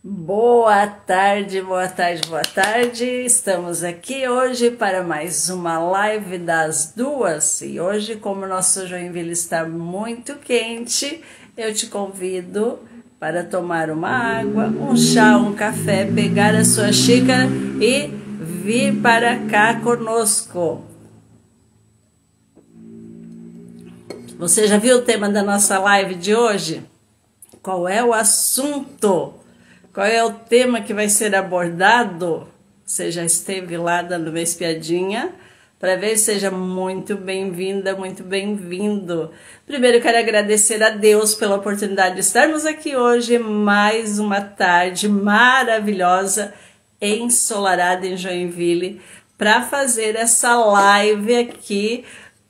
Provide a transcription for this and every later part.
Boa tarde, boa tarde, boa tarde. Estamos aqui hoje para mais uma live das duas. E hoje, como o nosso Joinville está muito quente, eu te convido para tomar uma água, um chá, um café, pegar a sua xícara e vir para cá conosco. Você já viu o tema da nossa live de hoje? Qual é o assunto? Qual é o tema que vai ser abordado? Você já esteve lá dando uma espiadinha para ver? Seja muito bem-vinda, muito bem-vindo. Primeiro, eu quero agradecer a Deus pela oportunidade de estarmos aqui hoje, mais uma tarde maravilhosa, ensolarada em Joinville, para fazer essa live aqui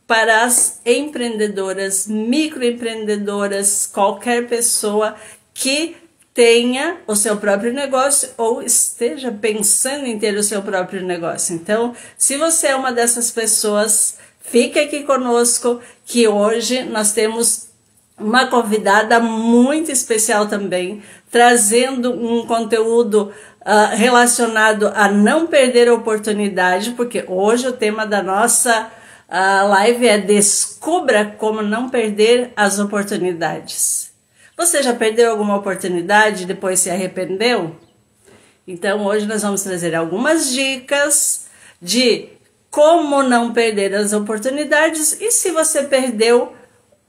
para as empreendedoras, microempreendedoras, qualquer pessoa que tenha o seu próprio negócio ou esteja pensando em ter o seu próprio negócio. Então, se você é uma dessas pessoas, fique aqui conosco, que hoje nós temos uma convidada muito especial também, trazendo um conteúdo relacionado a não perder a oportunidade, porque hoje o tema da nossa live é Descubra como não perder as oportunidades. Você já perdeu alguma oportunidade e depois se arrependeu? Então hoje nós vamos trazer algumas dicas de como não perder as oportunidades e se você perdeu,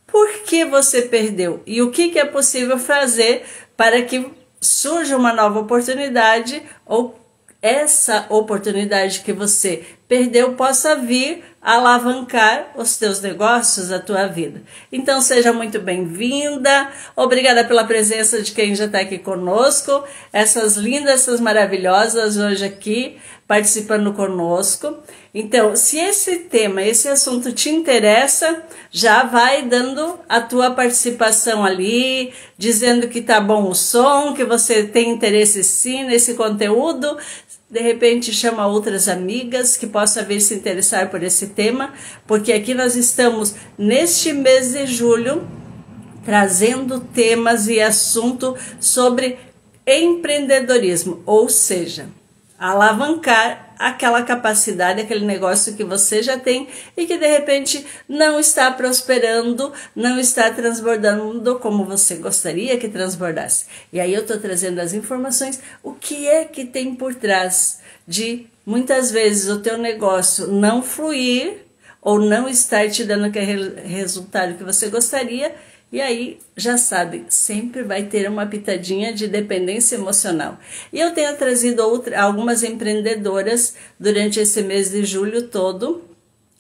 por que você perdeu? E o que é possível fazer para que surja uma nova oportunidade ou essa oportunidade que você perdeu possa vir alavancar os teus negócios, a tua vida. Então seja muito bem-vinda, obrigada pela presença de quem já está aqui conosco, essas lindas, essas maravilhosas hoje aqui participando conosco. Então, se esse tema, esse assunto te interessa, já vai dando a tua participação ali, dizendo que tá bom o som, que você tem interesse sim nesse conteúdo. De repente chama outras amigas que possam vir se interessar por esse tema, porque aqui nós estamos neste mês de julho trazendo temas e assunto sobre empreendedorismo, ou seja, alavancar aquela capacidade, aquele negócio que você já tem e que de repente não está prosperando, não está transbordando como você gostaria que transbordasse. E aí eu estou trazendo as informações, o que é que tem por trás de muitas vezes o teu negócio não fluir ou não estar te dando aquele resultado que você gostaria. E aí, já sabe, sempre vai ter uma pitadinha de dependência emocional. E eu tenho trazido algumas empreendedoras durante esse mês de julho todo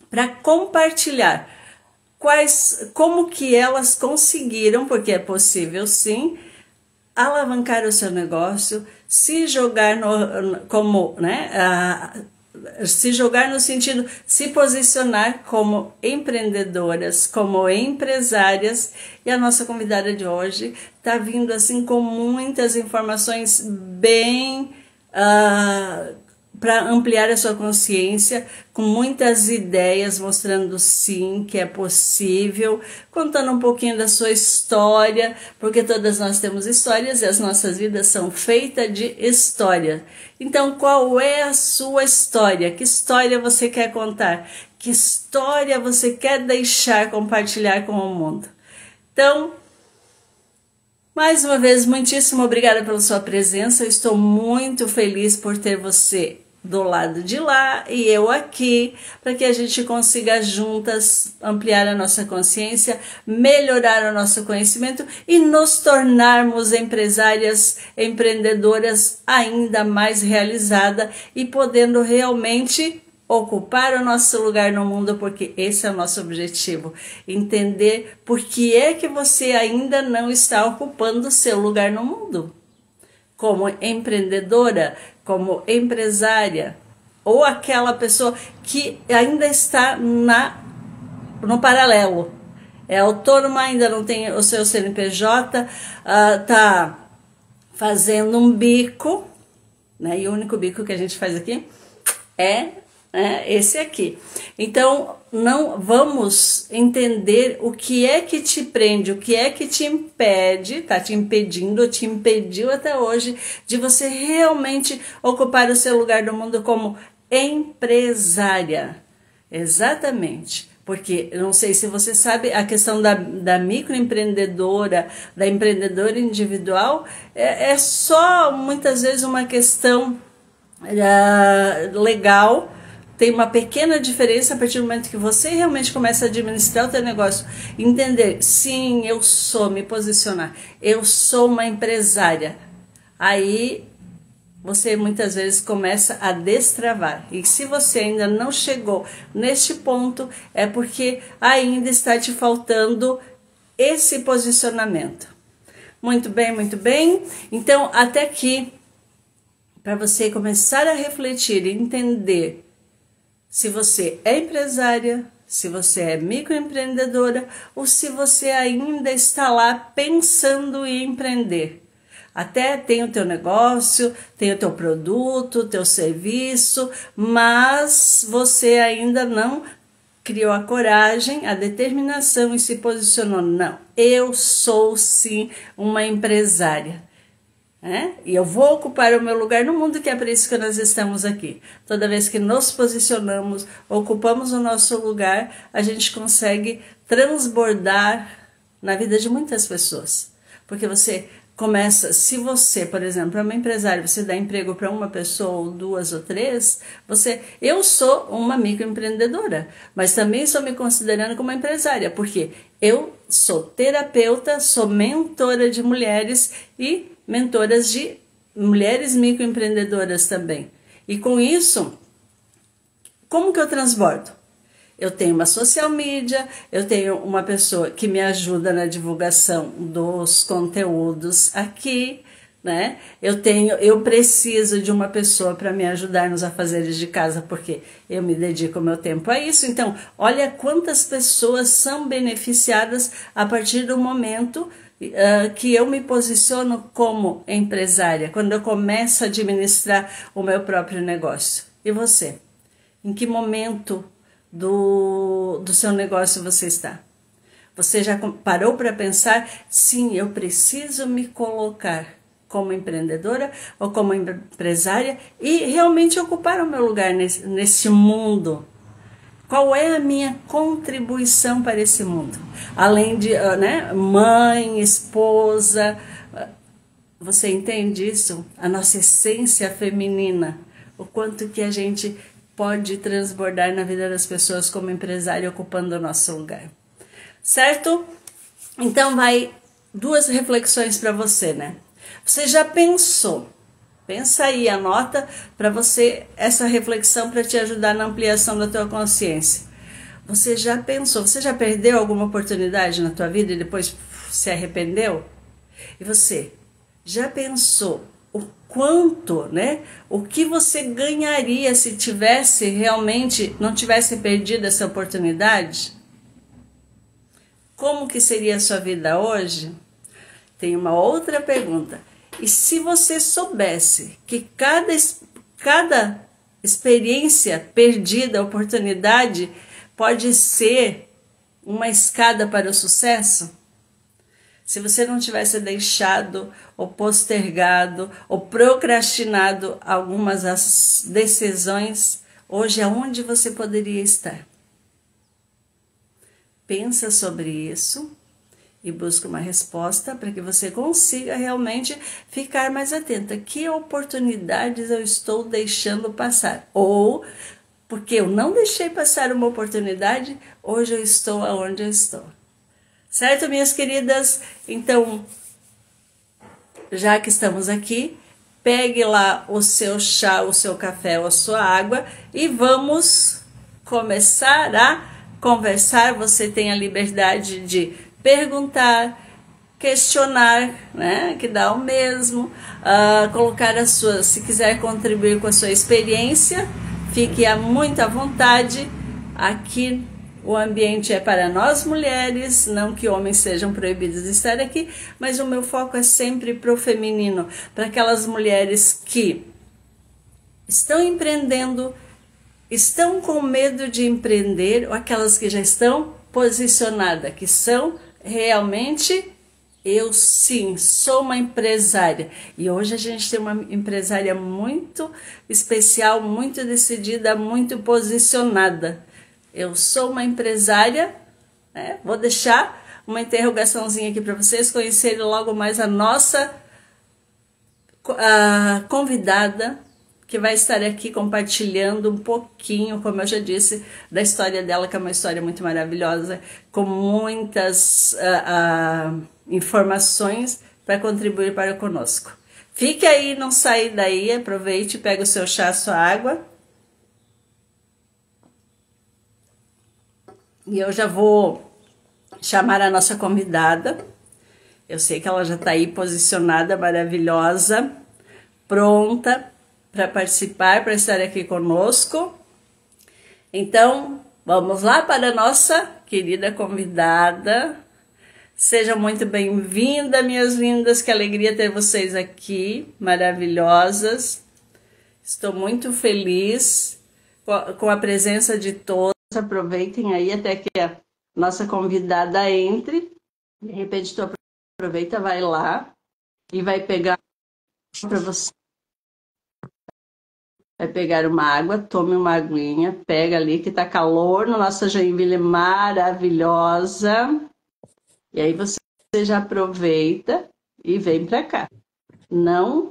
para compartilhar como que elas conseguiram, porque é possível sim, alavancar o seu negócio, se jogar se jogar no sentido, se posicionar como empreendedoras, como empresárias. E a nossa convidada de hoje está vindo assim com muitas informações bem para ampliar a sua consciência, com muitas ideias, mostrando sim que é possível, contando um pouquinho da sua história, porque todas nós temos histórias e as nossas vidas são feitas de história. Então, qual é a sua história? Que história você quer contar? Que história você quer deixar, compartilhar com o mundo? Então, mais uma vez, muitíssimo obrigada pela sua presença. Eu estou muito feliz por ter você do lado de lá e eu aqui, para que a gente consiga juntas ampliar a nossa consciência, melhorar o nosso conhecimento e nos tornarmos empresárias, empreendedoras ainda mais realizadas e podendo realmente ocupar o nosso lugar no mundo, porque esse é o nosso objetivo, entender por que é que você ainda não está ocupando o seu lugar no mundo, como empreendedora, como empresária, ou aquela pessoa que ainda está no paralelo, é autônoma, ainda não tem o seu CNPJ, está fazendo um bico, né? E o único bico que a gente faz aqui é Esse aqui. Então, não vamos entender o que é que te prende, o que é que te impede, tá te impedindo, ou te impediu até hoje, de você realmente ocupar o seu lugar no mundo como empresária. Exatamente. Porque, eu não sei se você sabe, a questão da microempreendedora, da empreendedora individual, é só, muitas vezes, uma questão legal. Tem uma pequena diferença a partir do momento que você realmente começa a administrar o teu negócio. Entender, sim, eu sou, me posicionar. Eu sou uma empresária. Aí você muitas vezes começa a destravar. E se você ainda não chegou neste ponto, é porque ainda está te faltando esse posicionamento. Muito bem, muito bem. Então, até aqui, para você começar a refletir e entender se você é empresária, se você é microempreendedora ou se você ainda está lá pensando em empreender. Até tem o teu negócio, tem o teu produto, o teu serviço, mas você ainda não criou a coragem, a determinação e se posicionou. Não, eu sou sim uma empresária. E eu vou ocupar o meu lugar no mundo, que é para isso que nós estamos aqui. Toda vez que nos posicionamos, ocupamos o nosso lugar, a gente consegue transbordar na vida de muitas pessoas. Porque você começa, se você, por exemplo, é uma empresária, você dá emprego para uma pessoa, ou duas ou três, eu sou uma microempreendedora, mas também estou me considerando como uma empresária, porque eu sou terapeuta, sou mentora de mulheres e mentoras de mulheres microempreendedoras também. E com isso, como que eu transbordo? Eu tenho uma social media, eu tenho uma pessoa que me ajuda na divulgação dos conteúdos aqui, né? Eu preciso de uma pessoa para me ajudar nos afazeres de casa, porque eu me dedico o meu tempo a isso. Então, olha quantas pessoas são beneficiadas a partir do momento que eu me posiciono como empresária, quando eu começo a administrar o meu próprio negócio. E você? Em que momento do seu negócio você está? Você já parou para pensar, sim, eu preciso me colocar como empreendedora ou como empresária e realmente ocupar o meu lugar nesse mundo? Qual é a minha contribuição para esse mundo? Além de mãe, esposa, você entende isso? A nossa essência feminina, o quanto que a gente pode transbordar na vida das pessoas como empresária ocupando o nosso lugar. Certo? Então vai duas reflexões para você, né? Você já pensou? Pensa aí, anota para você essa reflexão para te ajudar na ampliação da tua consciência. Você já pensou? Você já perdeu alguma oportunidade na tua vida e depois se arrependeu? E você já pensou o quanto, o que você ganharia se tivesse realmente, não tivesse perdido essa oportunidade? Como que seria a sua vida hoje? Tem uma outra pergunta. E se você soubesse que cada experiência perdida, oportunidade, pode ser uma escada para o sucesso? Se você não tivesse deixado, ou postergado, ou procrastinado algumas decisões, hoje aonde você poderia estar? Pensa sobre isso e busca uma resposta para que você consiga realmente ficar mais atenta. Que oportunidades eu estou deixando passar? Ou, porque eu não deixei passar uma oportunidade, hoje eu estou aonde eu estou. Certo, minhas queridas? Então, já que estamos aqui, pegue lá o seu chá, o seu café ou a sua água e vamos começar a conversar. Você tem a liberdade de perguntar, questionar, que dá o mesmo, colocar a sua, se quiser contribuir com a sua experiência, fique muito à vontade. Aqui o ambiente é para nós mulheres, não que homens sejam proibidos de estar aqui, mas o meu foco é sempre para o feminino, para aquelas mulheres que estão empreendendo estão com medo de empreender ou aquelas que já estão posicionadas, que são realmente eu sim, sou uma empresária. E hoje a gente tem uma empresária muito especial, muito decidida, muito posicionada. Eu sou uma empresária, né? Vou deixar uma interrogaçãozinha aqui para vocês conhecerem logo mais a nossa convidada, que vai estar aqui compartilhando um pouquinho, como eu já disse, da história dela, que é uma história muito maravilhosa, com muitas informações para contribuir para conosco. Fique aí, não saia daí, aproveite, pega o seu chá, a sua água. E eu já vou chamar a nossa convidada. Eu sei que ela já está aí posicionada, maravilhosa, pronta para participar, para estar aqui conosco. Então, vamos lá para a nossa querida convidada. Seja muito bem-vinda, minhas lindas, que alegria ter vocês aqui, maravilhosas. Estou muito feliz com a presença de todos. Aproveitem aí até que a nossa convidada entre. De repente, tu aproveita, vai lá e vai pegar para você. Vai pegar uma água, tome uma aguinha, pega ali que tá calor na nossa Joinville maravilhosa. E aí você já aproveita e vem para cá. Não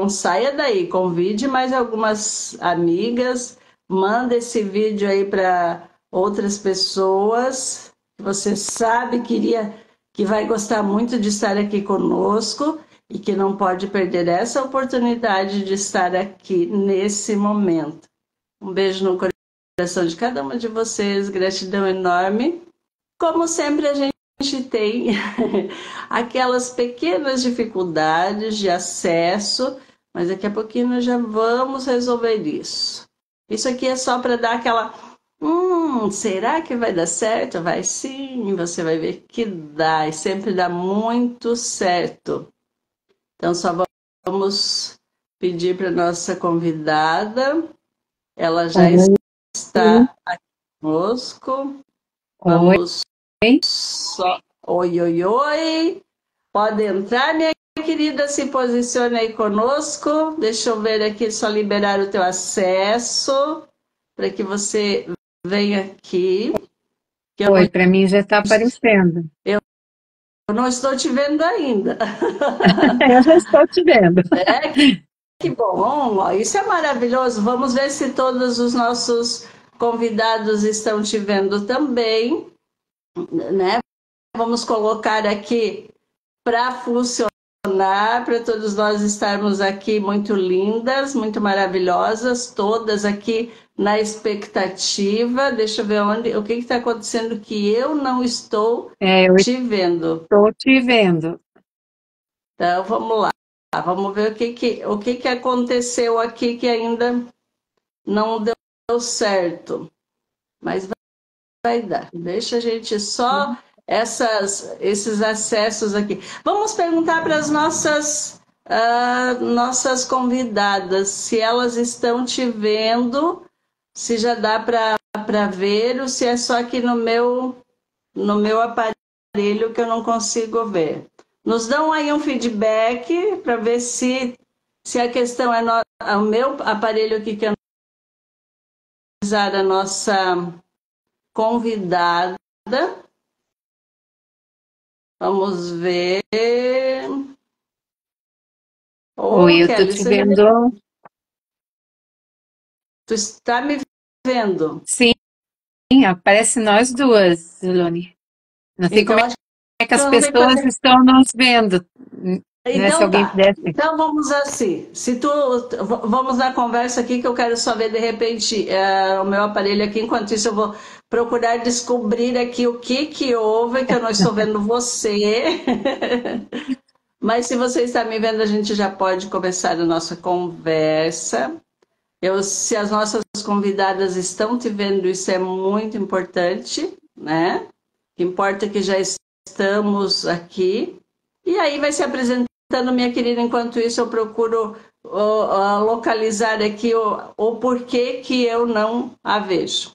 saia daí, convide mais algumas amigas, manda esse vídeo aí para outras pessoas que você sabe que vai gostar muito de estar aqui conosco e que não pode perder essa oportunidade de estar aqui nesse momento. Um beijo no coração de cada uma de vocês, gratidão enorme. Como sempre, a gente tem aquelas pequenas dificuldades de acesso, mas daqui a pouquinho nós já vamos resolver isso. Isso aqui é só para dar aquela... será que vai dar certo? Vai sim, você vai ver que dá, e sempre dá muito certo. Então, só vamos pedir para nossa convidada, ela já está aqui conosco. Vamos só... Oi, oi, oi. Pode entrar, minha querida, se posicione aí conosco. Deixa eu ver aqui, só liberar o teu acesso para que você venha aqui. Oi, para mim já está aparecendo. Eu não estou te vendo ainda. Eu já estou te vendo. Que bom, isso é maravilhoso. Vamos ver se todos os nossos convidados estão te vendo também, né? Vamos colocar aqui para funcionar, para todos nós estarmos aqui muito lindas, muito maravilhosas, todas aqui na expectativa. Deixa eu ver o que está acontecendo que eu não estou te vendo. Estou te vendo. Então, vamos lá. Vamos ver o que aconteceu aqui que ainda não deu certo. Mas vai dar. Deixa a gente só esses acessos aqui. Vamos perguntar para as nossas convidadas se elas estão te vendo, se já dá para ver ou se é só aqui no meu aparelho que eu não consigo ver. Nos dão aí um feedback para ver se a questão é o meu aparelho aqui que é a nossa convidada. Vamos ver. Oi, eu estou te vendo. Tu está me vendo? Sim, aparece nós duas, Zulone. Não sei então, como é que as pessoas estão nos vendo. Então, se alguém pudesse. Então vamos assim. Vamos na conversa aqui que eu quero só ver de repente o meu aparelho aqui. Enquanto isso eu vou procurar descobrir aqui o que houve, que eu não estou vendo você. Mas se você está me vendo, a gente já pode começar a nossa conversa. Se as nossas convidadas estão te vendo, isso é muito importante, né? O que importa é que já estamos aqui. E aí vai se apresentando, minha querida. Enquanto isso, eu procuro localizar aqui o porquê que eu não a vejo.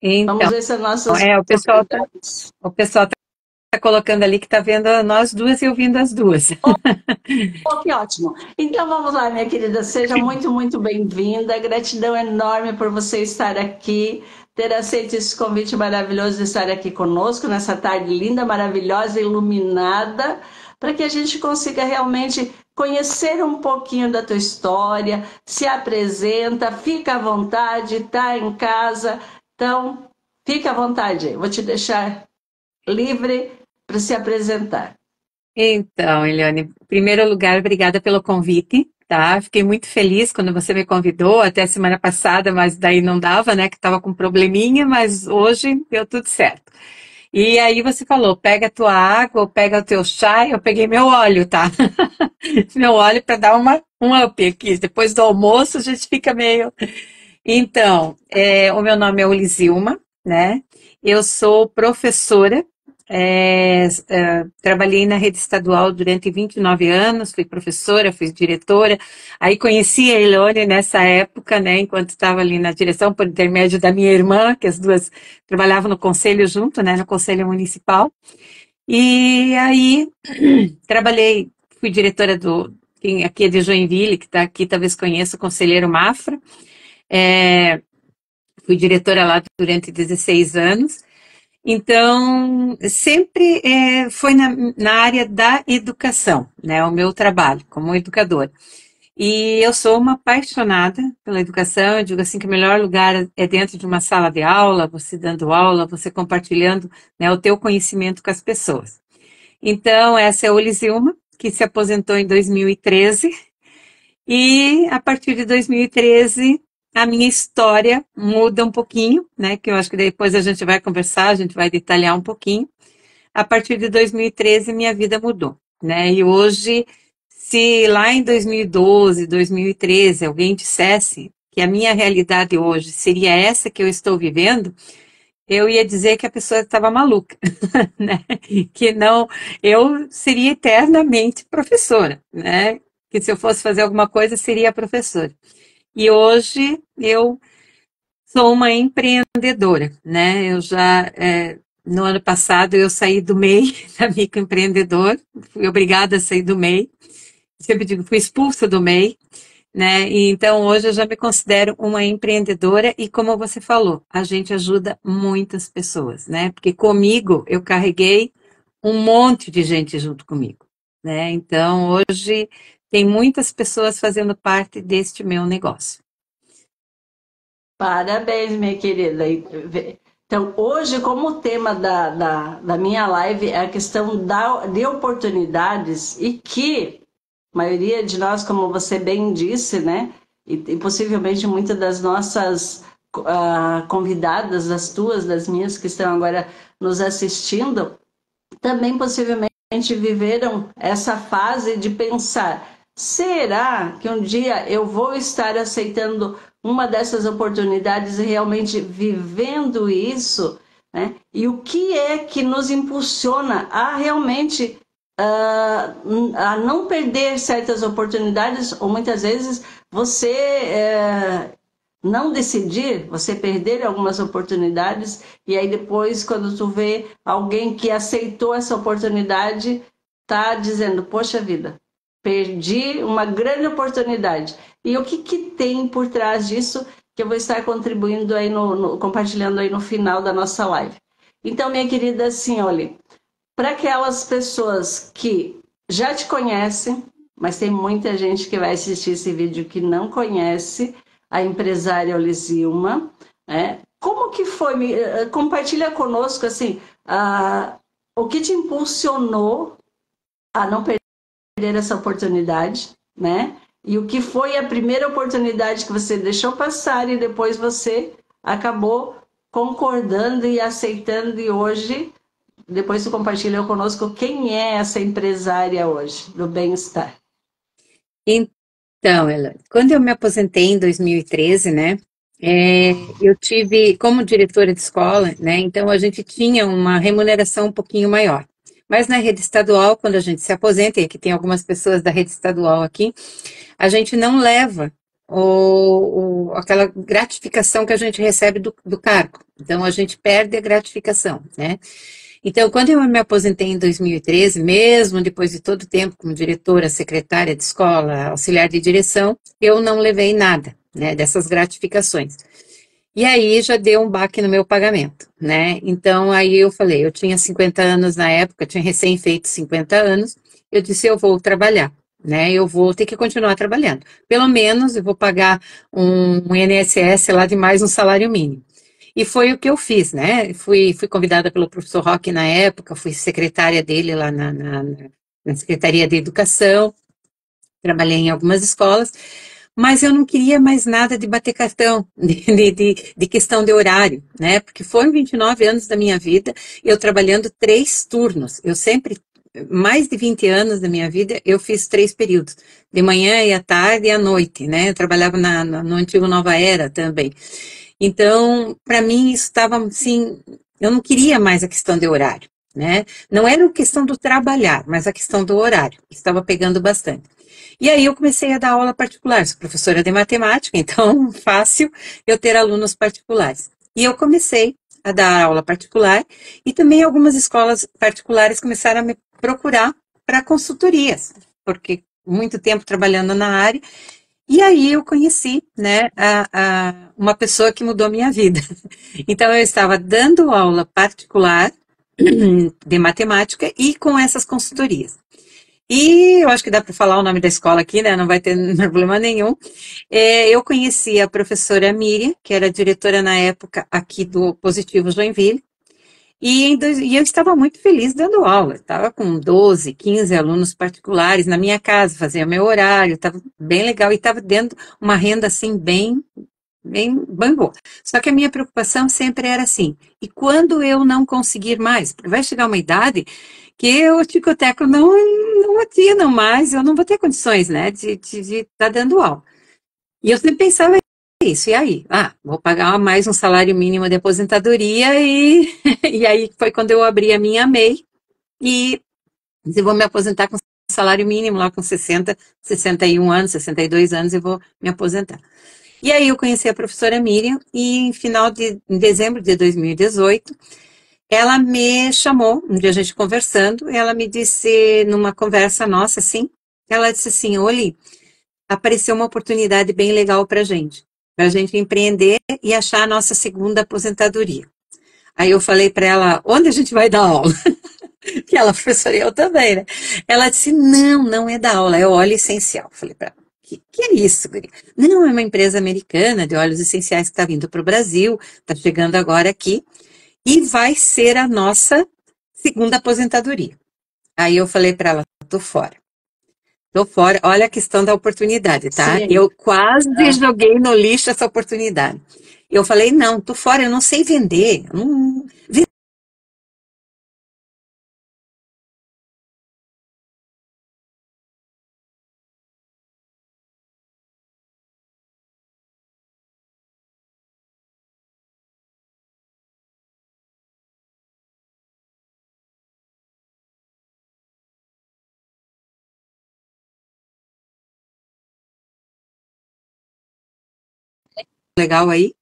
Então, Vamos ver se as nossas o pessoal tá, comentários. o pessoal tá colocando ali que tá vendo nós duas e ouvindo as duas. Oh, que ótimo. Então vamos lá, minha querida, seja muito, muito bem-vinda. Gratidão enorme por você estar aqui, ter aceito esse convite maravilhoso de estar aqui conosco nessa tarde linda, maravilhosa, iluminada, para que a gente consiga realmente conhecer um pouquinho da tua história, se apresenta, fica à vontade, está em casa. Então, fica à vontade. Vou te deixar livre para se apresentar. Então, Eliane, em primeiro lugar, obrigada pelo convite, tá? Fiquei muito feliz quando você me convidou, até semana passada, mas daí não dava, né? Que estava com probleminha, mas hoje deu tudo certo. E aí você falou, pega a tua água, ou pega o teu chá, eu peguei meu óleo, tá? Meu óleo para dar um up aqui. Depois do almoço a gente fica meio. Então, o meu nome é Olisilma, né? Eu sou professora, trabalhei na rede estadual durante 29 anos, fui professora, fui diretora, aí conheci a Elone nessa época, né, enquanto estava ali na direção, por intermédio da minha irmã, que as duas trabalhavam no conselho junto, né, no conselho municipal, e aí trabalhei, fui diretora quem aqui é de Joinville, que está aqui, talvez conheça o conselheiro Mafra, fui diretora lá durante 16 anos. Então, sempre foi na área da educação, né, o meu trabalho como educadora. E eu sou uma apaixonada pela educação, eu digo assim que o melhor lugar é dentro de uma sala de aula, você dando aula, você compartilhando, né, o teu conhecimento com as pessoas. Então, essa é a Olisilma, que se aposentou em 2013, e a partir de 2013 a minha história muda um pouquinho, né? Que eu acho que depois a gente vai conversar, a gente vai detalhar um pouquinho. A partir de 2013 minha vida mudou, né? E hoje, se lá em 2012, 2013 alguém dissesse que a minha realidade hoje seria essa que eu estou vivendo, eu ia dizer que a pessoa estava maluca, né? Que não, eu seria eternamente professora, né? Que se eu fosse fazer alguma coisa, seria professora. E hoje eu sou uma empreendedora, né? Eu já, no ano passado, eu saí do MEI, da microempreendedor, fui obrigada a sair do MEI, sempre digo, fui expulsa do MEI, né? E então hoje eu já me considero uma empreendedora e como você falou, a gente ajuda muitas pessoas, né? Porque comigo eu carreguei um monte de gente junto comigo, né? Então hoje tem muitas pessoas fazendo parte deste meu negócio. Parabéns, minha querida. Então, hoje, como o tema da minha live é a questão de oportunidades e que a maioria de nós, como você bem disse, né, e possivelmente muitas das nossas convidadas, das tuas, das minhas, que estão agora nos assistindo, também possivelmente viveram essa fase de pensar: será que um dia eu vou estar aceitando uma dessas oportunidades e realmente vivendo isso? Né? E o que é que nos impulsiona a realmente a não perder certas oportunidades, ou muitas vezes você não decidir, você perder algumas oportunidades, e aí depois, quando tu vê alguém que aceitou essa oportunidade, tá dizendo, poxa vida, perdi uma grande oportunidade. E o que tem por trás disso, que eu vou estar contribuindo aí, compartilhando aí no final da nossa live. Então, minha querida, assim, olha, para aquelas pessoas que já te conhecem, mas tem muita gente que vai assistir esse vídeo que não conhece a empresária Olisilma, né? Como que foi? Compartilha conosco assim, o que te impulsionou a não perder essa oportunidade, né? E o que foi a primeira oportunidade que você deixou passar e depois você acabou concordando e aceitando, e hoje depois tu compartilha conosco quem é essa empresária hoje do bem-estar. Então, ela, quando eu me aposentei em 2013, né, eu tive, como diretora de escola, né, então a gente tinha uma remuneração um pouquinho maior. Mas na rede estadual, quando a gente se aposenta, e aqui tem algumas pessoas da rede estadual aqui, a gente não leva aquela gratificação que a gente recebe do cargo. Então, a gente perde a gratificação, né? Então, quando eu me aposentei em 2013, mesmo depois de todo o tempo como diretora, secretária de escola, auxiliar de direção, eu não levei nada, né, dessas gratificações. E aí já deu um baque no meu pagamento, né? Então, aí eu falei, eu tinha 50 anos na época, tinha recém feito 50 anos, eu disse, eu vou trabalhar, né? Eu vou ter que continuar trabalhando. Pelo menos eu vou pagar um INSS lá de mais um salário mínimo. E foi o que eu fiz, né? Fui convidada pelo professor Roque na época, fui secretária dele lá na Secretaria de Educação, trabalhei em algumas escolas, mas eu não queria mais nada de bater cartão, de questão de horário, né? Porque foram 29 anos da minha vida, eu trabalhando 3 turnos. Eu sempre, mais de 20 anos da minha vida, eu fiz 3 períodos, de manhã e à tarde e à noite, né? Eu trabalhava no antigo Nova Era também. Então, para mim, isso estava assim, eu não queria mais a questão de horário, né? Não era a questão do trabalhar, mas a questão do horário, que estava pegando bastante. E aí eu comecei a dar aula particular, sou professora de matemática, então fácil eu ter alunos particulares. E eu comecei a dar aula particular e também algumas escolas particulares começaram a me procurar para consultorias, porque muito tempo trabalhando na área. E aí eu conheci, né, uma pessoa que mudou a minha vida. Então eu estava dando aula particular de matemática e com essas consultorias. E eu acho que dá para falar o nome da escola aqui, né? Não vai ter problema nenhum. Eu conheci a professora Miriam, que era diretora na época aqui do Positivo Joinville, e eu estava muito feliz dando aula. Estava com 12, 15 alunos particulares na minha casa, fazia meu horário, estava bem legal e estava dando uma renda assim bem boa. Só que a minha preocupação sempre era assim, e quando eu não conseguir mais? Porque vai chegar uma idade que o ticoteco não atina mais, eu não vou ter condições, né, de estar dando aula. E eu sempre pensava isso, e aí? Vou pagar mais um salário mínimo de aposentadoria e aí foi quando eu abri a minha MEI e eu vou me aposentar com salário mínimo lá com 60, 61 anos, 62 anos eu vou me aposentar. E aí eu conheci a professora Miriam e em dezembro de 2018, ela me chamou, um dia a gente conversando, ela me disse, numa conversa nossa, assim, ela disse assim, Oli, apareceu uma oportunidade bem legal para a gente empreender e achar a nossa segunda aposentadoria. Aí eu falei para ela, onde a gente vai dar aula? Que ela, professora, eu também, né? Ela disse, não é dar aula, é óleo essencial. Eu falei para ela, que é isso, guria? Não, é uma empresa americana de óleos essenciais que está vindo para o Brasil, está chegando agora aqui, e vai ser a nossa segunda aposentadoria. Aí eu falei para ela, tô fora. Tô fora, olha a questão da oportunidade, tá? Sim. Eu quase joguei no lixo essa oportunidade. Eu falei, não, tô fora, eu não sei vender. Não... Legal aí?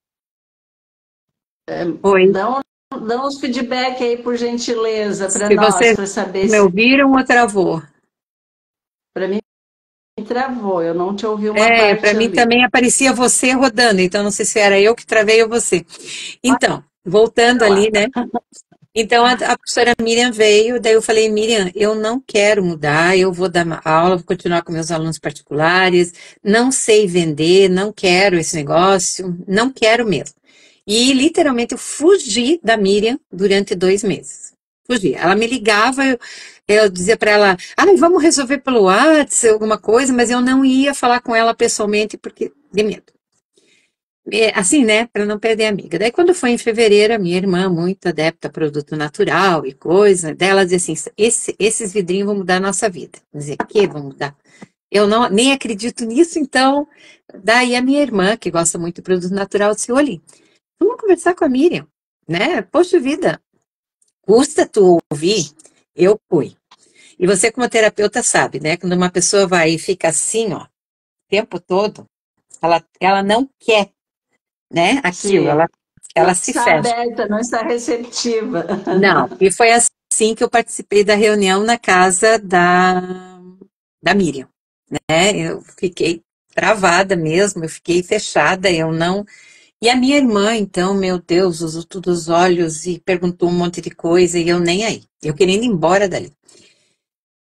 Oi. Dá uns feedback aí, por gentileza, para Se nós, você para saber me se. ouviram ou travou? Para mim, travou, eu não te ouvi uma Para parte mim ali. também aparecia você rodando, então não sei se era eu que travei ou você. Então, voltando Olha ali, lá. né? Então a professora Miriam veio, daí eu falei, Miriam, eu não quero mudar, eu vou dar aula, vou continuar com meus alunos particulares, não sei vender, não quero esse negócio, não quero mesmo. E literalmente eu fugi da Miriam durante 2 meses. Fugi. Ela me ligava, eu dizia para ela, vamos resolver pelo WhatsApp, alguma coisa, mas eu não ia falar com ela pessoalmente porque de medo. Assim, né, para não perder a amiga. Daí, quando foi em fevereiro, a minha irmã, muito adepta a produto natural e coisa, dela dizia assim: esses vidrinhos vão mudar a nossa vida. Dizer, que vão mudar? Eu não, nem acredito nisso, então. Daí, a minha irmã, que gosta muito de produto natural, disse: Olha, vamos conversar com a Miriam, né? Poxa vida, custa tu ouvir. eu fui. E você, como terapeuta, sabe, né? Quando uma pessoa vai e fica assim, ó, o tempo todo, ela não quer, né, aquilo, Sim. ela Não se está fecha. aberta, não está receptiva. Não, e foi assim que eu participei da reunião na casa da Miriam, né? Eu fiquei travada mesmo, eu fiquei fechada, eu não. E a minha irmã, então, meu Deus, usou todos os olhos e perguntou um monte de coisa e eu nem aí. Eu querendo ir embora dali.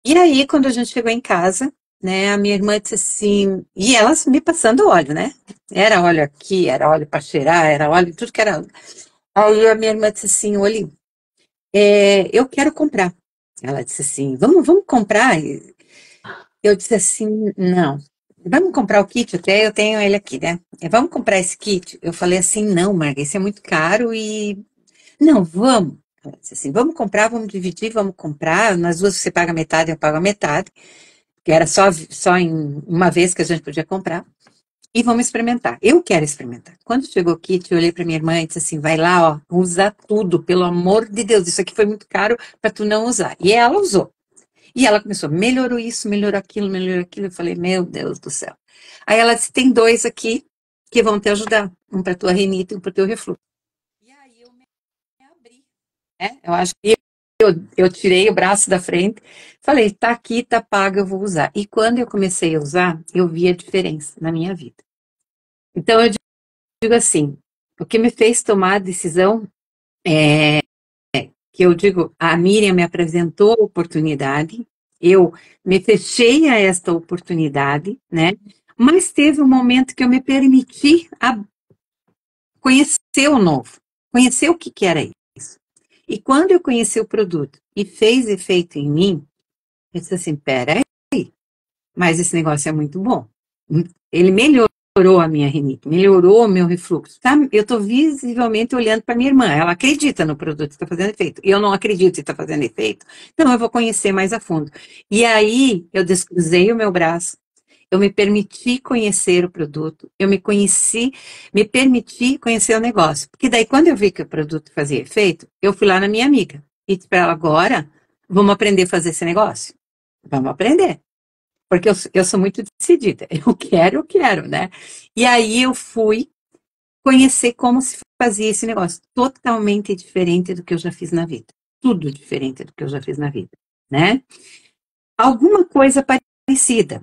E aí, quando a gente chegou em casa, né, a minha irmã disse assim, e elas me passando óleo, né? Era óleo aqui, era óleo para cheirar, era óleo, tudo que era. Aí a minha irmã disse assim, olha, eu quero comprar. Ela disse assim, vamos comprar? Eu disse assim, não. Vamos comprar o kit, até eu tenho ele aqui, né? Vamos comprar esse kit? Eu falei assim, não, Marga, isso é muito caro e... Não, vamos. Ela disse assim, vamos comprar, vamos dividir, vamos comprar. Nas duas você paga metade, eu pago a metade. Que era só em uma vez que a gente podia comprar. E vamos experimentar. Eu quero experimentar. Quando chegou o kit, eu olhei para minha irmã e disse assim, vai lá, ó, usa tudo, pelo amor de Deus. Isso aqui foi muito caro para tu não usar. E ela usou. E ela começou, melhorou isso, melhorou aquilo, melhorou aquilo. Eu falei, meu Deus do céu. Aí ela disse, tem dois aqui que vão te ajudar. Um para tua rinite e um para o teu refluxo. E aí eu me abri. Né? Eu acho que eu tirei o braço da frente, falei, tá aqui, tá pago, eu vou usar. E quando eu comecei a usar, eu vi a diferença na minha vida. Então eu digo assim, o que me fez tomar a decisão é que eu digo, a Miriam me apresentou a oportunidade, eu me fechei a esta oportunidade, né? Mas teve um momento que eu me permiti conhecer o novo, conhecer o que era isso. E quando eu conheci o produto e fez efeito em mim, eu disse assim, peraí, mas esse negócio é muito bom. Ele melhorou a minha rinite, melhorou o meu refluxo. Tá? Eu estou visivelmente olhando para minha irmã. Ela acredita no produto que está fazendo efeito. E eu não acredito que está fazendo efeito. Então eu vou conhecer mais a fundo. E aí eu descruzei o meu braço. Eu me permiti conhecer o produto. Eu me permiti conhecer o negócio. Porque daí, quando eu vi que o produto fazia efeito, eu fui lá na minha amiga. E disse para ela, agora, vamos aprender a fazer esse negócio? Vamos aprender. Porque eu sou muito decidida. Eu quero, né? E aí eu fui conhecer como se fazia esse negócio. Totalmente diferente do que eu já fiz na vida. Tudo diferente do que eu já fiz na vida, né? Alguma coisa parecida,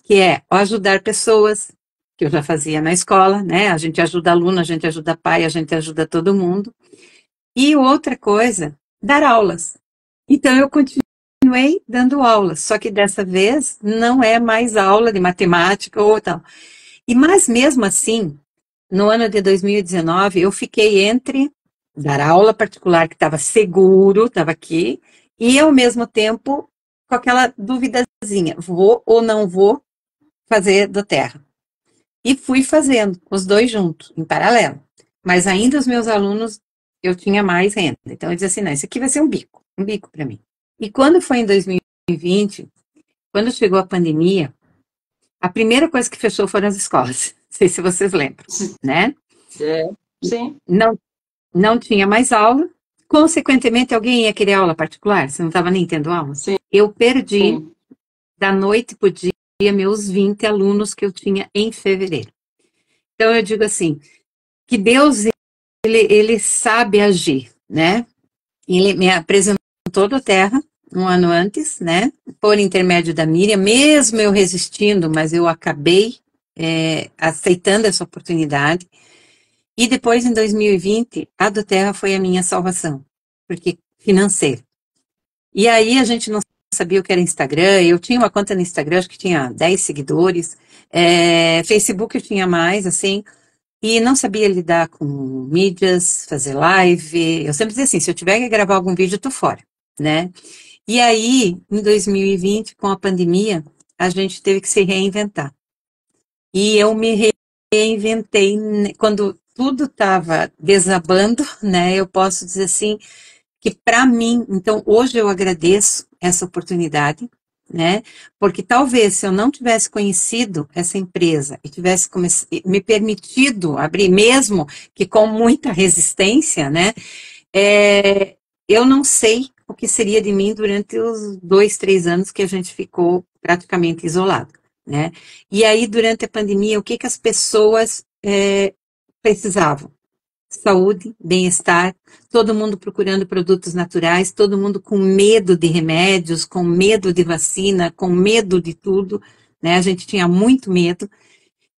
que é ajudar pessoas, que eu já fazia na escola, né? A gente ajuda aluno, a gente ajuda pai, a gente ajuda todo mundo. E outra coisa, dar aulas. Então eu continuei dando aulas, só que dessa vez não é mais aula de matemática ou tal. Mas mesmo assim, no ano de 2019, eu fiquei entre dar aula particular, que estava seguro, estava aqui, e ao mesmo tempo com aquela duvidazinha, vou ou não vou fazer do Terra. E fui fazendo os dois juntos, em paralelo. Mas ainda os meus alunos, eu tinha mais renda. Então eu dizia assim, não, isso aqui vai ser um bico para mim. E quando foi em 2020, quando chegou a pandemia, a primeira coisa que fechou foram as escolas. Não sei se vocês lembram, né? É, sim. Não, não tinha mais aula. Consequentemente, alguém ia querer aula particular? Você não estava nem tendo aula? Sim. Eu perdi, Sim. da noite para o dia, meus 20 alunos que eu tinha em fevereiro. Então, eu digo assim, que Deus, ele sabe agir, né? Ele me apresentou a Terra um ano antes, né? Por intermédio da Miriam, mesmo eu resistindo, mas eu acabei aceitando essa oportunidade. E depois, em 2020, a do Terra foi a minha salvação, porque financeira. E aí a gente não sabia o que era Instagram, eu tinha uma conta no Instagram, acho que tinha 10 seguidores, Facebook eu tinha mais, assim, e não sabia lidar com mídias, fazer live. Eu sempre dizia assim, se eu tiver que gravar algum vídeo, eu tô fora, né? E aí, em 2020, com a pandemia, a gente teve que se reinventar. E eu me reinventei quando tudo estava desabando, né? Eu posso dizer assim, que para mim, então hoje eu agradeço essa oportunidade, né? Porque talvez se eu não tivesse conhecido essa empresa e tivesse me permitido abrir, mesmo que com muita resistência, né? Eu não sei o que seria de mim durante os 2, 3 anos que a gente ficou praticamente isolado, né? E aí, durante a pandemia, o que que as pessoas precisavam? Saúde, bem-estar, todo mundo procurando produtos naturais, todo mundo com medo de remédios, com medo de vacina, com medo de tudo, né? A gente tinha muito medo,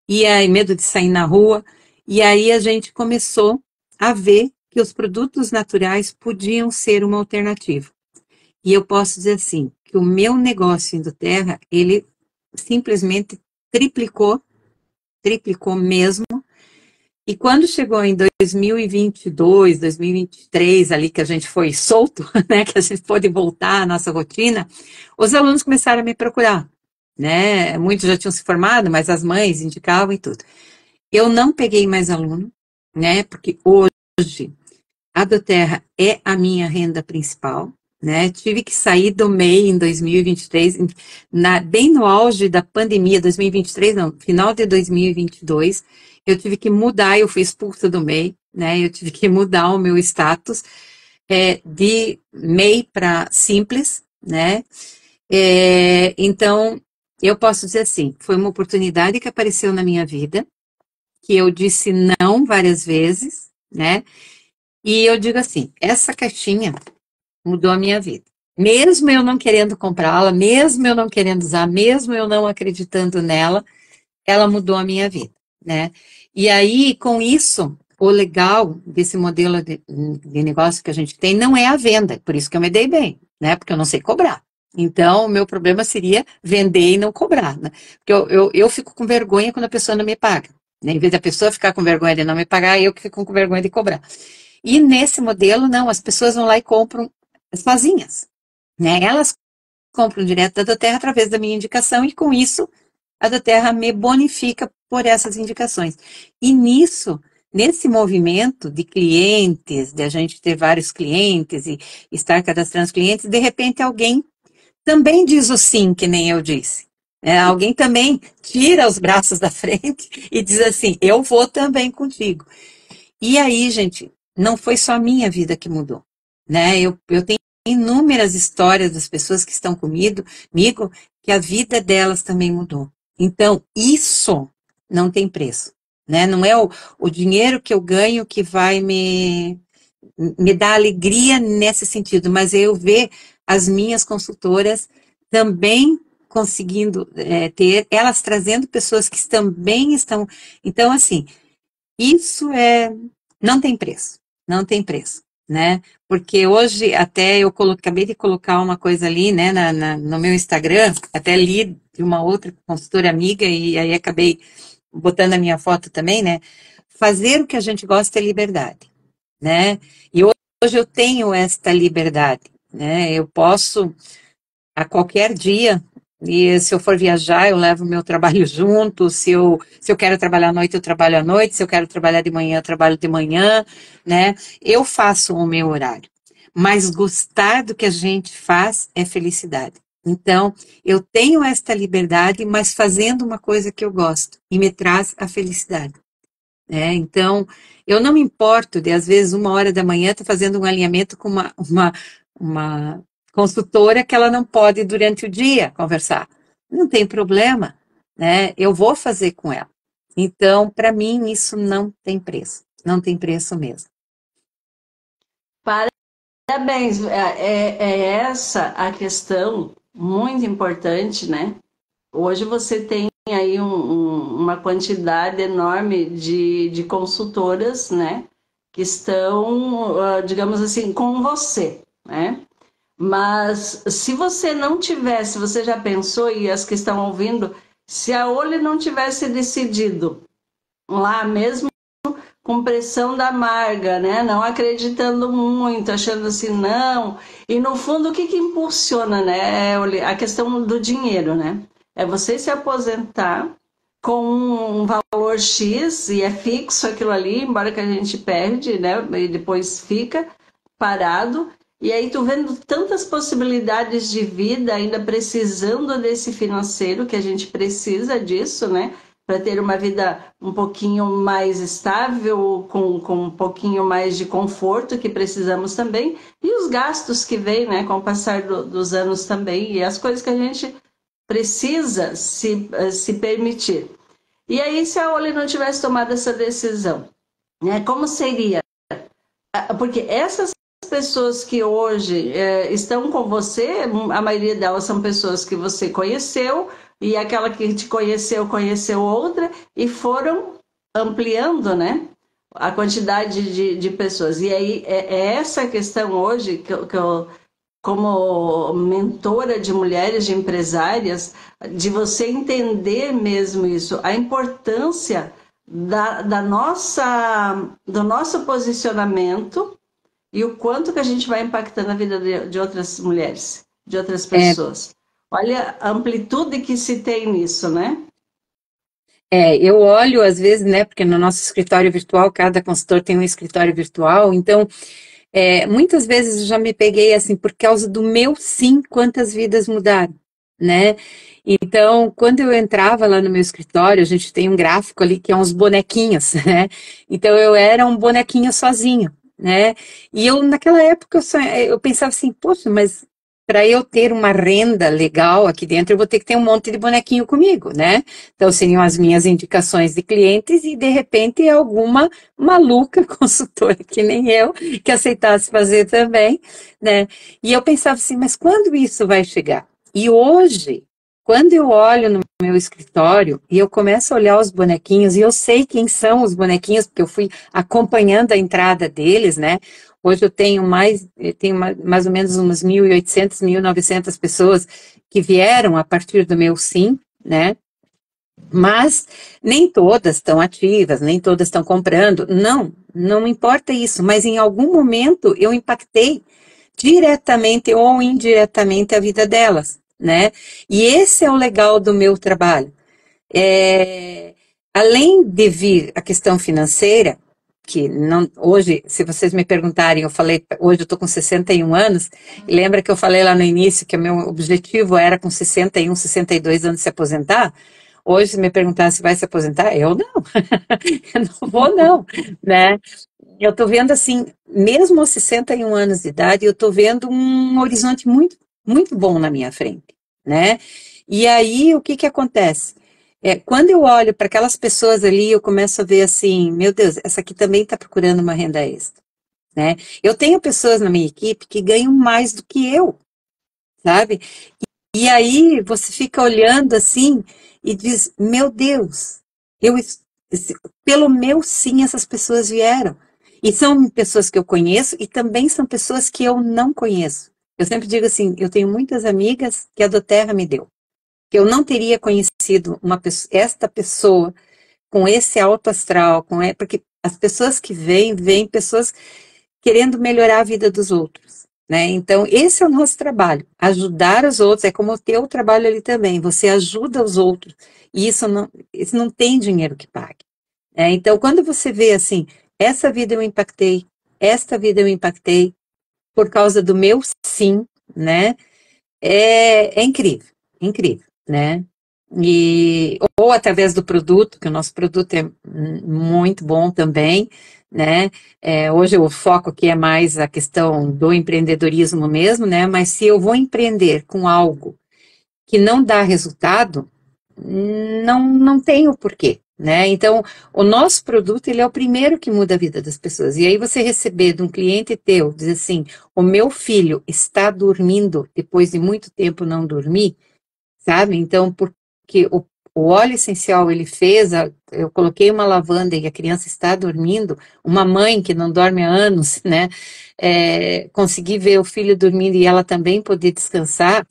e aí medo de sair na rua, e aí a gente começou a ver que os produtos naturais podiam ser uma alternativa. E eu posso dizer assim, que o meu negócio em Terra, ele simplesmente triplicou, triplicou mesmo. E quando chegou em 2022, 2023, ali que a gente foi solto, né, que a gente pôde voltar à nossa rotina, os alunos começaram a me procurar, né? Muitos já tinham se formado, mas as mães indicavam e tudo. Eu não peguei mais aluno, né? Porque hoje a doTERRA é a minha renda principal, né? Tive que sair do MEI em 2023, bem no auge da pandemia, 2023 não, final de 2022, eu tive que mudar, eu fui expulsa do MEI, né? Eu tive que mudar o meu status de MEI para simples, né? Então, eu posso dizer assim, foi uma oportunidade que apareceu na minha vida, que eu disse não várias vezes, né? E eu digo assim, essa caixinha mudou a minha vida. Mesmo eu não querendo comprá-la, mesmo eu não querendo usar, mesmo eu não acreditando nela, ela mudou a minha vida, né? E aí, com isso, o legal desse modelo de negócio que a gente tem não é a venda, por isso que eu me dei bem, né? Porque eu não sei cobrar. Então, o meu problema seria vender e não cobrar, né? Porque eu fico com vergonha quando a pessoa não me paga. Né? Em vez da pessoa ficar com vergonha de não me pagar, eu que fico com vergonha de cobrar. E nesse modelo, não, as pessoas vão lá e compram sozinhas, né? Elas compram direto da doTERRA através da minha indicação e com isso a doTERRA me bonifica por essas indicações. E nisso, nesse movimento de clientes, de a gente ter vários clientes e estar cadastrando os clientes, de repente alguém também diz o sim, que nem eu disse. Alguém também tira os braços da frente e diz assim, eu vou também contigo. E aí, gente, não foi só a minha vida que mudou, né? Eu tenho inúmeras histórias das pessoas que estão comigo, que a vida delas também mudou. Então, isso não tem preço, né? Não é o dinheiro que eu ganho que vai me dar alegria nesse sentido, mas eu ver as minhas consultoras também conseguindo ter, elas trazendo pessoas que também estão. Então, assim, isso não tem preço, não tem preço, né? Porque hoje até eu acabei de colocar uma coisa ali, né, no meu Instagram, até li de uma outra consultora amiga e aí acabei botando a minha foto também, né? Fazer o que a gente gosta é liberdade, né? E hoje eu tenho esta liberdade, né? Eu posso a qualquer dia. E se eu for viajar, eu levo meu trabalho junto. Se eu quero trabalhar à noite, eu trabalho à noite. Se eu quero trabalhar de manhã, eu trabalho de manhã, né? Eu faço o meu horário. Mas gostar do que a gente faz é felicidade. Então, eu tenho esta liberdade, mas fazendo uma coisa que eu gosto e me traz a felicidade. Então, eu não me importo de, às vezes, 1 hora da manhã, estar fazendo um alinhamento com uma consultora que ela não pode, durante o dia, conversar. Não tem problema, né? Eu vou fazer com ela. Então, para mim, isso não tem preço. Não tem preço mesmo. Parabéns. É essa a questão muito importante, né? Hoje você tem aí uma quantidade enorme de consultoras, né? Que estão, digamos assim, com você, né? Mas se você não tivesse, você já pensou, e as que estão ouvindo, se a Oli não tivesse decidido lá mesmo com pressão da Marga, né? Não acreditando muito, achando assim, não. E no fundo, o que impulsiona, né? A questão do dinheiro, né? É você se aposentar com um valor X e é fixo aquilo ali, embora que a gente perde, né? E depois fica parado. E aí tu vendo tantas possibilidades de vida, ainda precisando desse financeiro, que a gente precisa disso, né? para ter uma vida um pouquinho mais estável, com um pouquinho mais de conforto que precisamos também, e os gastos que vêm, né, com o passar dos anos também, e as coisas que a gente precisa se permitir. E aí, se a Oli não tivesse tomado essa decisão, né, como seria? Porque essas pessoas que hoje estão com você, a maioria delas são pessoas que você conheceu, e aquela que te conheceu, conheceu outra, e foram ampliando, né, a quantidade de pessoas. E aí é essa questão hoje que eu, como mentora de mulheres, de empresárias, de você entender mesmo isso, a importância do nosso posicionamento e o quanto que a gente vai impactando a vida de outras mulheres, de outras É, pessoas. Olha a amplitude que se tem nisso, né? eu olho às vezes, né, porque no nosso escritório virtual, cada consultor tem um escritório virtual, então muitas vezes eu já me peguei assim, por causa do meu sim, quantas vidas mudaram, né? Então, quando eu entrava lá no meu escritório, a gente tem um gráfico ali que é uns bonequinhos, né? Então, eu era um bonequinho sozinho, né? E eu, naquela época, eu pensava assim, poxa, mas para eu ter uma renda legal aqui dentro, eu vou ter que ter um monte de bonequinho comigo, né? Então, seriam as minhas indicações de clientes e, de repente, alguma maluca consultora que nem eu, que aceitasse fazer também, né? E eu pensava assim, mas quando isso vai chegar? E hoje, quando eu olho no meu escritório e eu começo a olhar os bonequinhos, e eu sei quem são os bonequinhos, porque eu fui acompanhando a entrada deles, né? Hoje eu tenho mais ou menos umas 1.800, 1.900 pessoas que vieram a partir do meu sim, né? Mas nem todas estão ativas, nem todas estão comprando. Não, não importa isso, mas em algum momento eu impactei diretamente ou indiretamente a vida delas, né? E esse é o legal do meu trabalho. É, além de vir a questão financeira, que não, hoje, se vocês me perguntarem, eu falei, hoje eu estou com 61 anos, e lembra que eu falei lá no início que o meu objetivo era com 61, 62 anos se aposentar? Hoje, se me perguntar se vai se aposentar, eu não, eu não vou não, né? Eu estou vendo assim, mesmo aos 61 anos de idade, eu estou vendo um horizonte muito, muito bom na minha frente, né? E aí, o que que acontece? Quando eu olho para aquelas pessoas ali, eu começo a ver assim, meu Deus, essa aqui também está procurando uma renda extra, né? Eu tenho pessoas na minha equipe que ganham mais do que eu, sabe? E aí você fica olhando assim e diz, meu Deus, eu, pelo meu sim, essas pessoas vieram. E são pessoas que eu conheço e também são pessoas que eu não conheço. Eu sempre digo assim, eu tenho muitas amigas que a Doterra me deu, que eu não teria conhecido esta pessoa com esse alto astral, porque as pessoas que vêm pessoas querendo melhorar a vida dos outros, né? Então, esse é o nosso trabalho, ajudar os outros, é como o teu trabalho ali também, você ajuda os outros, e isso não tem dinheiro que pague, né? Então, quando você vê assim, essa vida eu impactei, esta vida eu impactei, por causa do meu sim, né? É incrível, né? Ou através do produto, que o nosso produto é muito bom também, né? Hoje o foco aqui é mais a questão do empreendedorismo mesmo, né? Mas se eu vou empreender com algo que não dá resultado, não tem o porquê, né? Então, o nosso produto, ele é o primeiro que muda a vida das pessoas. E aí você receber de um cliente teu, dizer assim, o meu filho está dormindo depois de muito tempo não dormir, sabe? Então, porque o óleo essencial ele fez, eu coloquei uma lavanda e a criança está dormindo, uma mãe que não dorme há anos, né? Conseguir ver o filho dormindo e ela também poder descansar.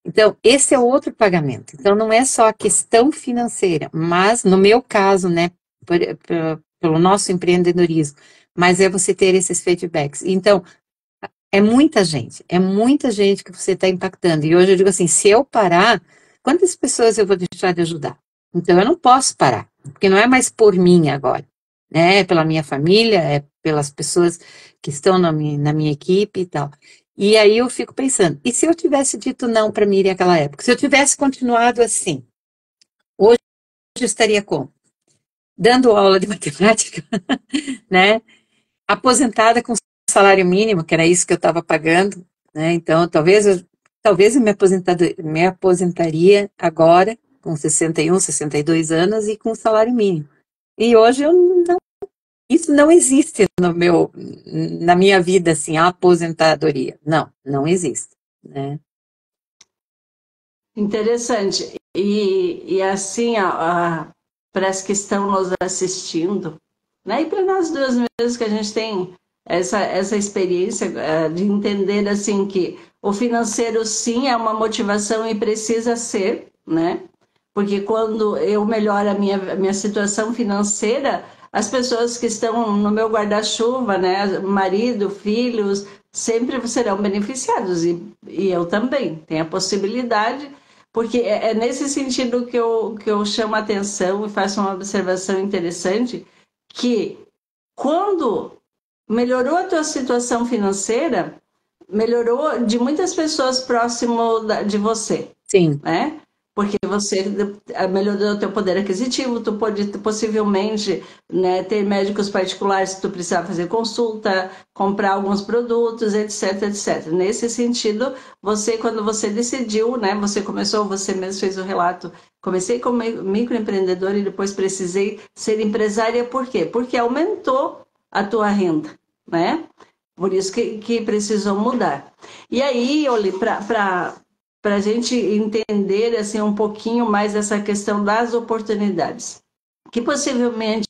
Então, esse é outro pagamento. Então, não é só a questão financeira, mas no meu caso, né, pelo nosso empreendedorismo, mas é você ter esses feedbacks. Então, é muita gente que você está impactando. E hoje eu digo assim, se eu parar, quantas pessoas eu vou deixar de ajudar? Então eu não posso parar, porque não é mais por mim agora, né? É pela minha família, é pelas pessoas que estão na minha equipe e tal. E aí eu fico pensando, e se eu tivesse dito não para Miriam naquela época? Se eu tivesse continuado assim, hoje eu estaria como? Dando aula de matemática, né? Aposentada com salário mínimo, que era isso que eu estava pagando, né? Então, talvez eu me aposentaria agora, com 61, 62 anos e com salário mínimo. E hoje isso não existe na minha vida, assim, a aposentadoria. Não, não existe, né? Interessante. E assim, para as que estão nos assistindo, né? E para nós duas mesmo que a gente tem essa experiência de entender assim que o financeiro sim é uma motivação e precisa ser, né? Porque quando eu melhoro a minha situação financeira, as pessoas que estão no meu guarda-chuva, né? Marido, filhos, sempre serão beneficiados. E eu também. Tenho a possibilidade, porque é nesse sentido que eu chamo a atenção e faço uma observação interessante, que quando melhorou a tua situação financeira, melhorou de muitas pessoas próximo de você, Sim. né? Porque você melhorou o teu poder aquisitivo, tu pode possivelmente, né, ter médicos particulares se tu precisar fazer consulta, comprar alguns produtos, etc, etc. Nesse sentido, você, quando você decidiu, né, você mesmo fez o relato, comecei como microempreendedor e depois precisei ser empresária, por quê? Porque aumentou a tua renda, né? Por isso que precisou mudar. E aí, Oli, para a gente entender assim, um pouquinho mais essa questão das oportunidades, que possivelmente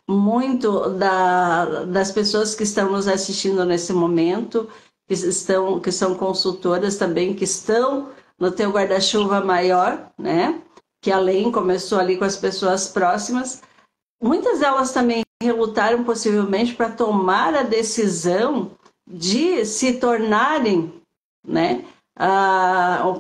muito das pessoas que estão nos assistindo nesse momento, que são consultoras também, que estão no teu guarda-chuva maior, né? Que além começou ali com as pessoas próximas, muitas delas também relutaram possivelmente para tomar a decisão de se tornarem, né,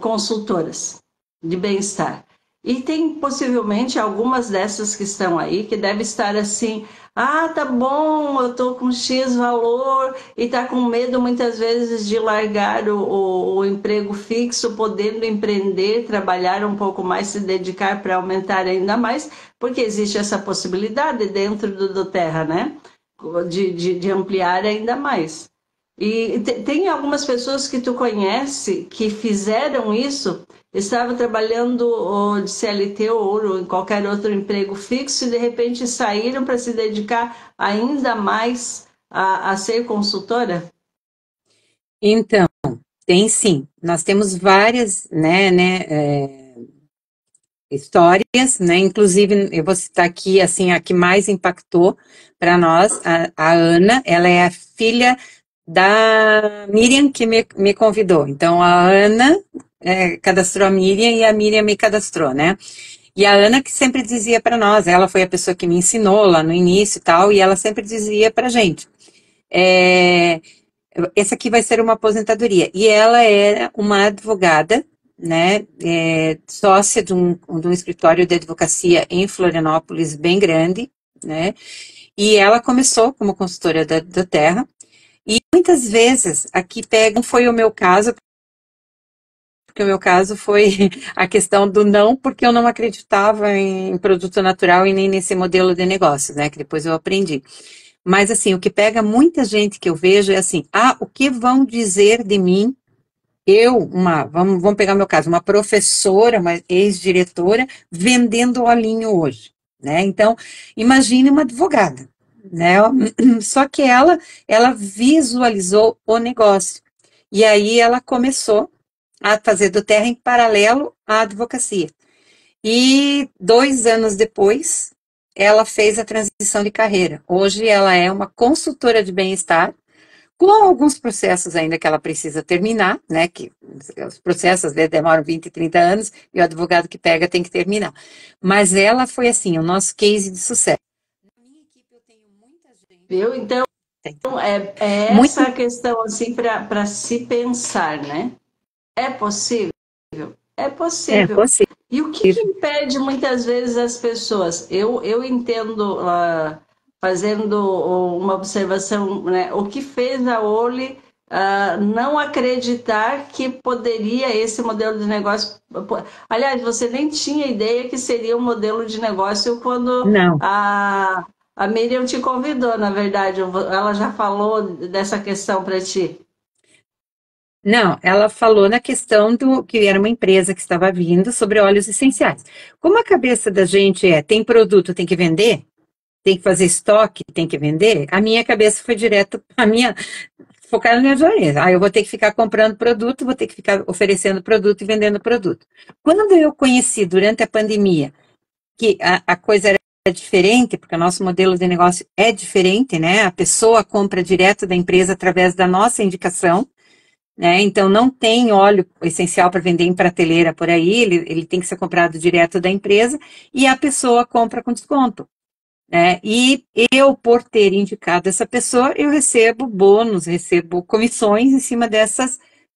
consultoras de bem-estar. E tem possivelmente algumas dessas que estão aí que devem estar assim, tá bom, eu estou com X valor e está com medo muitas vezes de largar o emprego fixo, podendo empreender, trabalhar um pouco mais, se dedicar para aumentar ainda mais, porque existe essa possibilidade dentro do Terra, né? De ampliar ainda mais. E tem algumas pessoas que tu conhece que fizeram isso, estavam trabalhando ou de CLT ou em qualquer outro emprego fixo e de repente saíram para se dedicar ainda mais a ser consultora? Então, tem sim. Nós temos várias, histórias, né? Inclusive, eu vou citar aqui, assim, a que mais impactou para nós, a Ana, ela é a filha da Miriam que me convidou. Então, a Ana cadastrou a Miriam e a Miriam me cadastrou, né? E a Ana que sempre dizia para nós, ela foi a pessoa que me ensinou lá no início e tal, e ela sempre dizia para gente, essa aqui vai ser uma aposentadoria. E ela era uma advogada, né, sócia de um escritório de advocacia em Florianópolis, bem grande, né, e ela começou como consultora da Terra, e muitas vezes, aqui pega, não foi o meu caso, porque o meu caso foi a questão do não, porque eu não acreditava em produto natural e nem nesse modelo de negócio, né, que depois eu aprendi. Mas, assim, o que pega muita gente que eu vejo é assim, o que vão dizer de mim? Vamos pegar meu caso, uma professora, uma ex-diretora, vendendo olhinho hoje, né? Então, imagine uma advogada, né? Só que ela visualizou o negócio. E aí ela começou a fazer do Terra em paralelo à advocacia. E 2 anos depois, ela fez a transição de carreira. Hoje ela é uma consultora de bem-estar, com alguns processos ainda que ela precisa terminar, né? Que os processos às vezes demoram 20, 30 anos e o advogado que pega tem que terminar. Mas ela foi assim, o nosso case de sucesso. Na minha equipe eu tenho muita gente. Viu? Então, é Muito, essa a questão assim para se pensar, né? É possível? É é possível. possível. E o que impede muitas vezes as pessoas? Eu entendo, fazendo uma observação, né, o que fez a Oli não acreditar que poderia esse modelo de negócio. Aliás, você nem tinha ideia que seria um modelo de negócio quando Não. a Miriam te convidou, na verdade. Ela já falou dessa questão para ti. Não, ela falou na questão do que era uma empresa que estava vindo sobre óleos essenciais. Como a cabeça da gente tem produto, tem que vender, tem que fazer estoque, tem que vender, a minha cabeça foi direto, a minha focada na minha jornada. Eu vou ter que ficar comprando produto, vou ter que ficar oferecendo produto e vendendo produto. Quando eu conheci durante a pandemia que a coisa era diferente, porque o nosso modelo de negócio é diferente, né? A pessoa compra direto da empresa através da nossa indicação, né? Então não tem óleo essencial para vender em prateleira por aí, ele tem que ser comprado direto da empresa e a pessoa compra com desconto. Né? E eu, por ter indicado essa pessoa, eu recebo bônus, recebo comissões em cima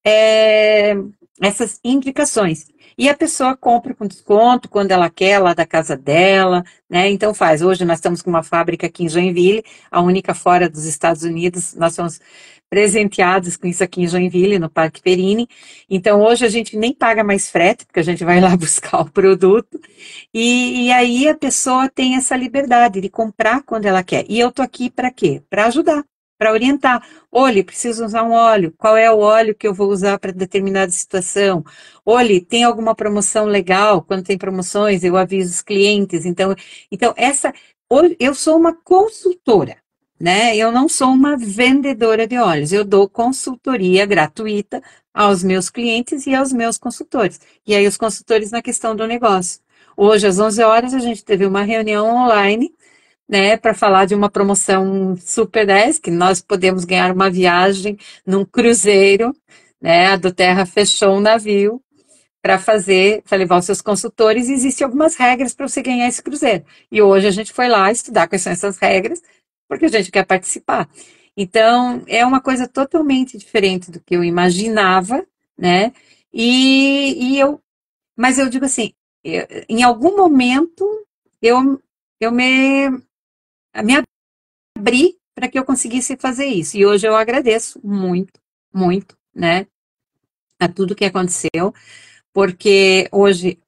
é, essas indicações. E a pessoa compra com desconto quando ela quer, lá da casa dela, né? Então faz. Hoje nós estamos com uma fábrica aqui em Joinville, a única fora dos Estados Unidos. Nós somos presenteados com isso aqui em Joinville, no Parque Perini. Então hoje a gente nem paga mais frete, porque a gente vai lá buscar o produto. E aí a pessoa tem essa liberdade de comprar quando ela quer. E eu tô aqui para quê? Para ajudar, para orientar. Olhe, preciso usar um óleo. Qual é o óleo que eu vou usar para determinada situação? Olhe, tem alguma promoção legal? Quando tem promoções, eu aviso os clientes. Então eu sou uma consultora. Né? Eu não sou uma vendedora de óleos, eu dou consultoria gratuita aos meus clientes e aos meus consultores. E aí os consultores na questão do negócio. Hoje, às 11 horas, a gente teve uma reunião online, né, para falar de uma promoção Super 10, que nós podemos ganhar uma viagem num cruzeiro, né, a do Terra fechou um navio para levar os seus consultores, e existem algumas regras para você ganhar esse cruzeiro. E hoje a gente foi lá estudar quais são essas regras, porque a gente quer participar. Então, é uma coisa totalmente diferente do que eu imaginava, né, mas eu digo assim, em algum momento eu, eu me abri para que eu conseguisse fazer isso. E hoje eu agradeço muito, muito, né, a tudo que aconteceu, porque hoje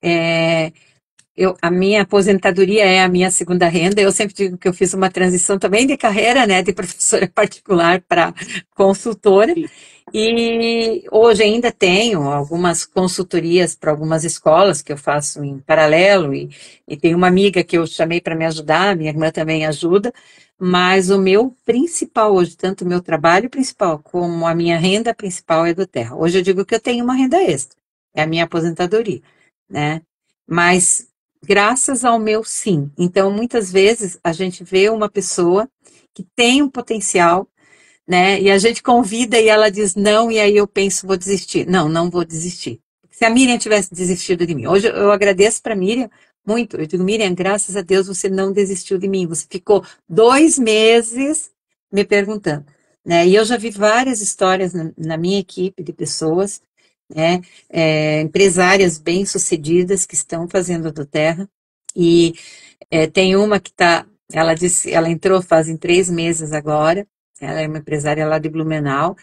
a minha aposentadoria é a minha segunda renda. Eu sempre digo que eu fiz uma transição também de carreira, né, de professora particular para consultora. E hoje ainda tenho algumas consultorias para algumas escolas que eu faço em paralelo, e tenho uma amiga que eu chamei para me ajudar, minha irmã também ajuda, mas o meu principal hoje, tanto o meu trabalho principal como a minha renda principal é do Terra. Hoje eu digo que eu tenho uma renda extra, é a minha aposentadoria, né? Mas graças ao meu sim. Então, muitas vezes a gente vê uma pessoa que tem um potencial, né? E a gente convida e ela diz não, e aí eu penso, vou desistir. Não, não vou desistir. Se a Miriam tivesse desistido de mim, hoje eu agradeço para a Miriam muito. Eu digo, Miriam, graças a Deus você não desistiu de mim. Você ficou 2 meses me perguntando, né? E eu já vi várias histórias na minha equipe de pessoas, né? Empresárias bem-sucedidas que estão fazendo do Terra. E tem uma que está, ela disse, ela entrou fazem 3 meses agora. Ela é uma empresária lá de Blumenau.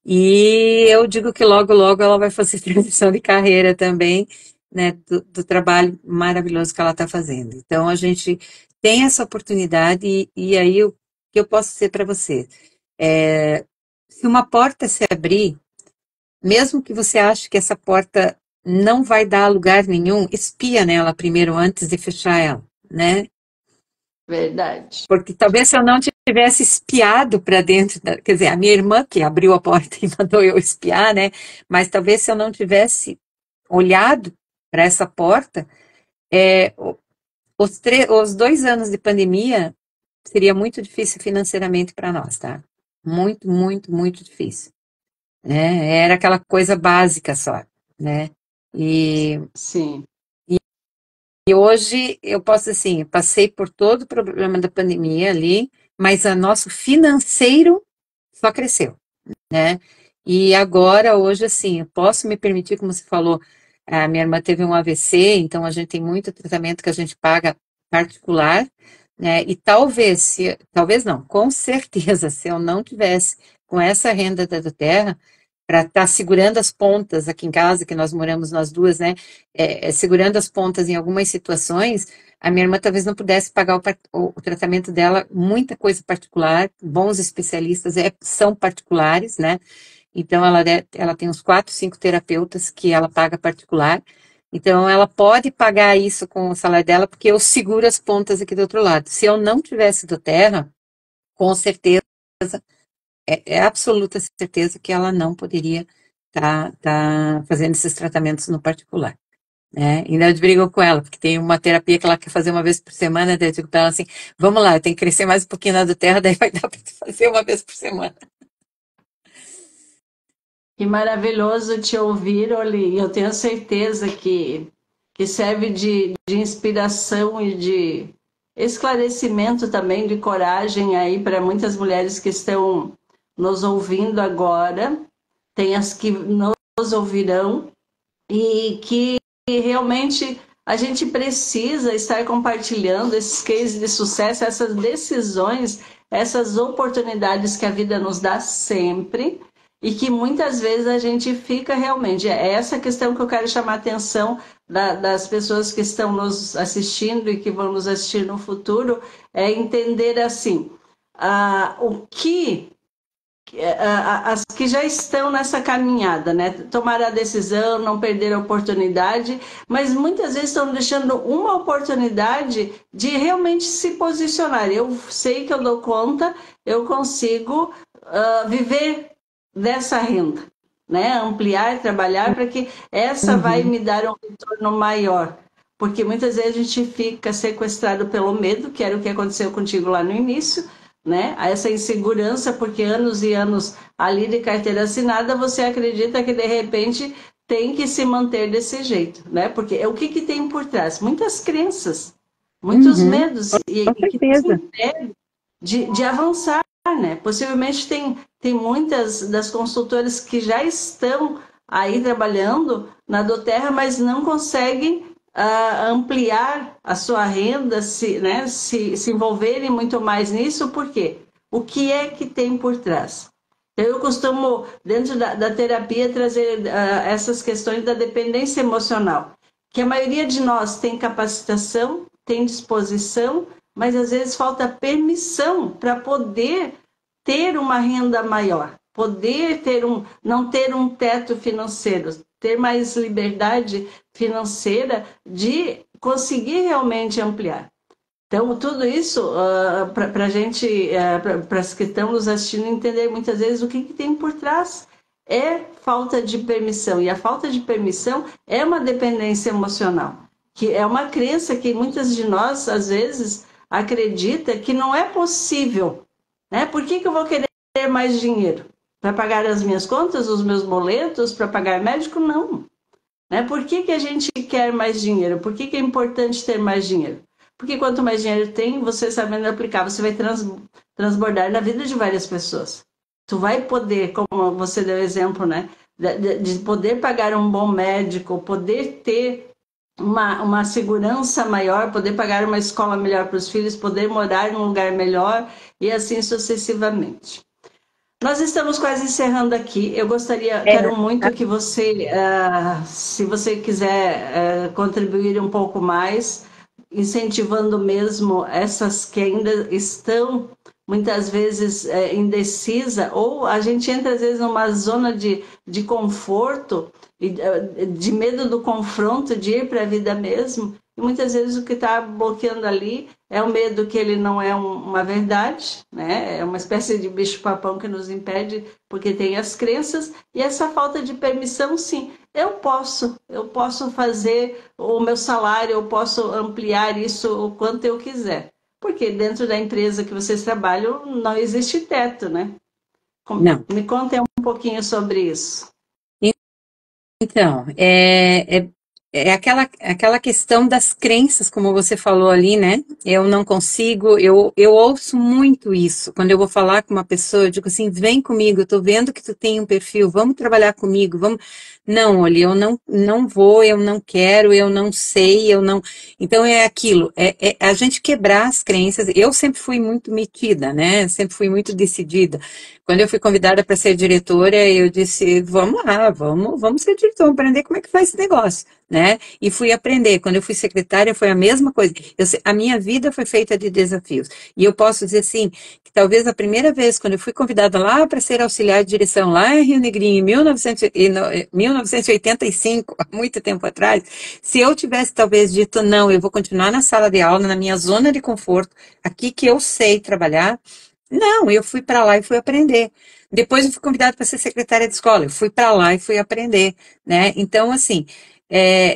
E eu digo que logo, logo ela vai fazer transição de carreira também, né, do trabalho maravilhoso que ela está fazendo. Então, a gente tem essa oportunidade, e aí o que eu posso dizer para você? Se uma porta se abrir, mesmo que você ache que essa porta não vai dar a lugar nenhum, espia nela primeiro antes de fechar ela, né? Verdade. Porque talvez se eu não tivesse espiado para dentro, quer dizer, a minha irmã que abriu a porta e mandou eu espiar, né? Mas talvez se eu não tivesse olhado para essa porta, os 2 anos de pandemia seria muito difícil financeiramente para nós, tá? Muito, muito, muito difícil, né? Era aquela coisa básica só, né? E, Sim. e hoje eu posso assim, passei por todo o problema da pandemia ali, mas o nosso financeiro só cresceu, né? E agora, hoje, assim, eu posso me permitir, como você falou, a minha irmã teve um AVC, então a gente tem muito tratamento que a gente paga particular, né? E talvez não, com certeza, se eu não tivesse com essa renda da terra, para estar segurando as pontas aqui em casa, que nós moramos nós duas, né? Segurando as pontas em algumas situações, a minha irmã talvez não pudesse pagar o tratamento dela, muita coisa particular, bons especialistas são particulares, né? Então ela tem uns 4, 5 terapeutas que ela paga particular. Então ela pode pagar isso com o salário dela, porque eu seguro as pontas aqui do outro lado. Se eu não tivesse do terra, com certeza absoluta certeza que ela não poderia tá fazendo esses tratamentos no particular, né? Ainda eu brigo com ela, porque tem uma terapia que ela quer fazer uma vez por semana, daí eu digo para ela assim, vamos lá, eu tenho que crescer mais um pouquinho na do terra, daí vai dar para fazer uma vez por semana. Que maravilhoso te ouvir, Oli. Eu tenho certeza que serve de inspiração e de esclarecimento também, de coragem aí para muitas mulheres que estão nos ouvindo agora, tem as que nos ouvirão, e que realmente a gente precisa estar compartilhando esses cases de sucesso, essas decisões, essas oportunidades que a vida nos dá sempre, e que muitas vezes a gente fica realmente. É essa questão que eu quero chamar a atenção das pessoas que estão nos assistindo e que vão nos assistir no futuro, é entender assim, o que as que já estão nessa caminhada, né? Tomar a decisão, não perder a oportunidade, mas muitas vezes estão deixando uma oportunidade de realmente se posicionar. Eu sei que eu dou conta, eu consigo viver dessa renda, né? Ampliar, trabalhar para que essa vai me dar um retorno maior. Porque muitas vezes a gente fica sequestrado pelo medo, que era o que aconteceu contigo lá no início, né? Essa insegurança, porque anos e anos ali de carteira assinada, você acredita que de repente tem que se manter desse jeito, né? Porque o que tem por trás? Muitas crenças, muitos medos, e que nos impedem de avançar, né? Possivelmente tem muitas das consultoras que já estão aí trabalhando na Doterra, mas não conseguem ampliar a sua renda, se envolverem muito mais nisso. Por quê? O que é que tem por trás? Então, eu costumo, dentro da terapia, trazer essas questões da dependência emocional, que a maioria de nós tem capacitação, tem disposição, mas às vezes falta permissão para poder ter uma renda maior, poder não ter um teto financeiro, ter mais liberdade financeira de conseguir realmente ampliar. Então, tudo isso para a gente, para as que estão nos assistindo, entender muitas vezes o que tem por trás. É falta de permissão, e a falta de permissão é uma dependência emocional, que é uma crença que muitas de nós, às vezes, acredita que não é possível, né? Por que eu vou querer mais dinheiro? Para pagar as minhas contas, os meus boletos, para pagar médico? Não. Né? Por que a gente quer mais dinheiro? Por que é importante ter mais dinheiro? Porque quanto mais dinheiro tem, você sabendo aplicar, você vai transbordar na vida de várias pessoas. Tu vai poder, como você deu exemplo, né? De poder pagar um bom médico, poder ter uma segurança maior, poder pagar uma escola melhor para os filhos, poder morar em um lugar melhor e assim sucessivamente. Nós estamos quase encerrando aqui. Eu quero muito que você, se você quiser contribuir um pouco mais, incentivando mesmo essas que ainda estão muitas vezes indecisa, ou a gente entra às vezes numa zona de conforto, de medo do confronto, de ir para a vida mesmo, e muitas vezes o que está bloqueando ali é o medo que ele não é uma verdade, né? É uma espécie de bicho-papão que nos impede, porque tem as crenças, e essa falta de permissão, sim. Eu posso fazer o meu salário, eu posso ampliar isso o quanto eu quiser. Porque dentro da empresa que vocês trabalham não existe teto, né? Não. Me contem um pouquinho sobre isso. Então, é aquela questão das crenças, como você falou ali, né? Eu não consigo, eu ouço muito isso. Quando eu vou falar com uma pessoa, eu digo assim, vem comigo, eu tô vendo que tu tem um perfil, vamos trabalhar comigo, vamos. Não, olha, eu não vou, eu não quero, eu não sei, eu não. Então é aquilo, é a gente quebrar as crenças. Eu sempre fui muito metida, né? Sempre fui muito decidida. Quando eu fui convidada para ser diretora, eu disse, vamos lá, vamos ser diretora, vamos aprender como é que faz esse negócio, né? E fui aprender. Quando eu fui secretária, foi a mesma coisa. A minha vida foi feita de desafios. E eu posso dizer assim, que talvez a primeira vez, quando eu fui convidada lá para ser auxiliar de direção, lá em Rio Negrinho, em 1985, há muito tempo atrás, se eu tivesse talvez dito, não, eu vou continuar na sala de aula, na minha zona de conforto, aqui que eu sei trabalhar, não, eu fui para lá e fui aprender. Depois eu fui convidada para ser secretária de escola, eu fui para lá e fui aprender, né? Então, assim,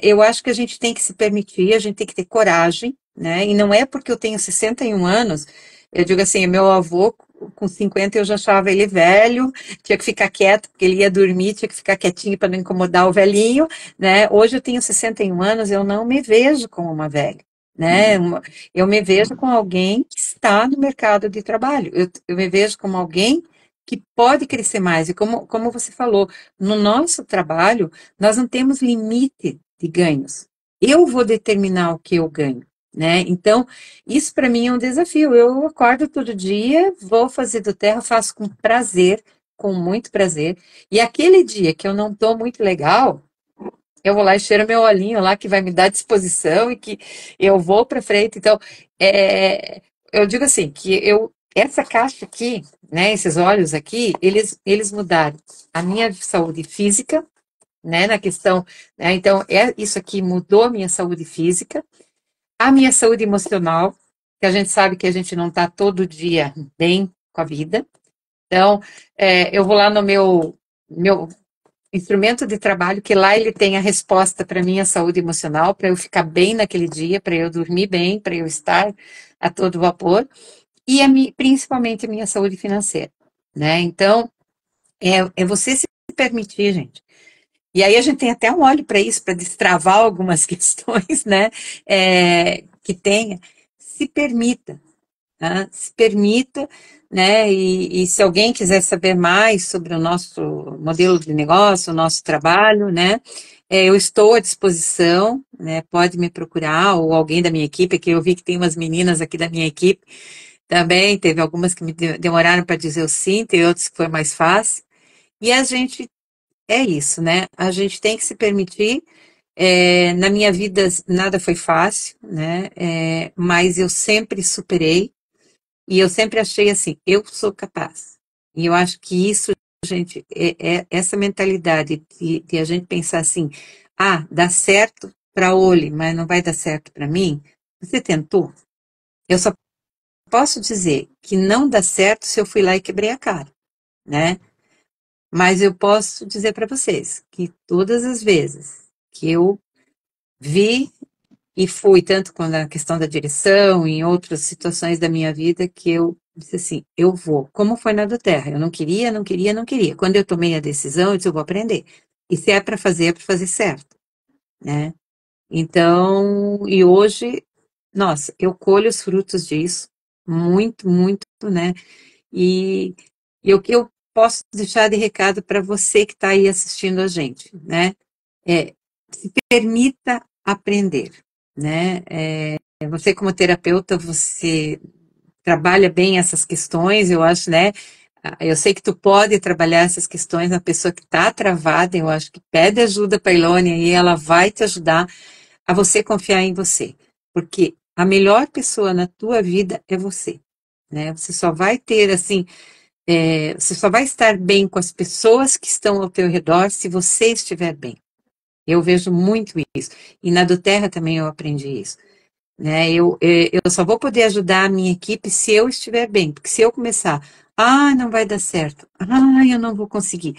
eu acho que a gente tem que se permitir, a gente tem que ter coragem, né? E não é porque eu tenho 61 anos, eu digo assim, meu avô com 50 eu já achava ele velho, tinha que ficar quieto, porque ele ia dormir, tinha que ficar quietinho para não incomodar o velhinho, né? Hoje eu tenho 61 anos, eu não me vejo como uma velha, né? Eu me vejo como alguém que está no mercado de trabalho, eu me vejo como alguém que pode crescer mais, e como você falou, no nosso trabalho, nós não temos limite de ganhos. Eu vou determinar o que eu ganho, né? Então, isso para mim é um desafio. Eu acordo todo dia, vou fazer do terra, faço com prazer, com muito prazer. E aquele dia que eu não estou muito legal, eu vou lá e cheiro meu olhinho lá, que vai me dar disposição e que eu vou para frente. Então, eu digo assim, essa caixa aqui, né, esses olhos aqui, eles mudaram a minha saúde física, né, na questão, né, então, isso aqui mudou a minha saúde física, a minha saúde emocional, que a gente sabe que a gente não está todo dia bem com a vida. Então, eu vou lá no meu instrumento de trabalho, que lá ele tem a resposta para minha saúde emocional, para eu ficar bem naquele dia, para eu dormir bem, para eu estar a todo vapor, e principalmente a minha saúde financeira, né? Então, é você se permitir, gente. E aí a gente tem até um óleo para isso, para destravar algumas questões, né? Que tenha. Se permita, tá? Se permita, né? E se alguém quiser saber mais sobre o nosso modelo de negócio, o nosso trabalho, né? Eu estou à disposição, né? Pode me procurar, ou alguém da minha equipe, que eu vi que tem umas meninas aqui da minha equipe também, teve algumas que me demoraram para dizer o sim, tem outras que foi mais fácil. E a gente é isso, né? A gente tem que se permitir. Na minha vida nada foi fácil, né? Mas eu sempre superei e eu sempre achei assim, eu sou capaz. E eu acho que isso, gente, essa mentalidade de a gente pensar assim, dá certo para Oli, mas não vai dar certo para mim. Você tentou? Eu só posso dizer que não dá certo se eu fui lá e quebrei a cara, né? Mas eu posso dizer para vocês que todas as vezes que eu vi e fui, tanto com a questão da direção, em outras situações da minha vida, que eu disse assim, eu vou. Como foi na do Terra? Eu não queria, não queria, não queria. Quando eu tomei a decisão, eu disse, eu vou aprender. E se é para fazer, é para fazer certo, né? Então, e hoje, nossa, eu colho os frutos disso, muito, muito, né? E, o que eu posso deixar de recado para você que está aí assistindo a gente, né? Se permita aprender, né? Você como terapeuta, você trabalha bem essas questões, eu acho, né? Eu sei que tu pode trabalhar essas questões na pessoa que está travada, eu acho que pede ajuda para a Ilônia e ela vai te ajudar a você confiar em você, porque a melhor pessoa na tua vida é você, né? Você só vai ter, assim, você só vai estar bem com as pessoas que estão ao teu redor se você estiver bem. Eu vejo muito isso. E na do Terra também eu aprendi isso. Né? Eu só vou poder ajudar a minha equipe se eu estiver bem. Porque se eu começar, não vai dar certo. Eu não vou conseguir.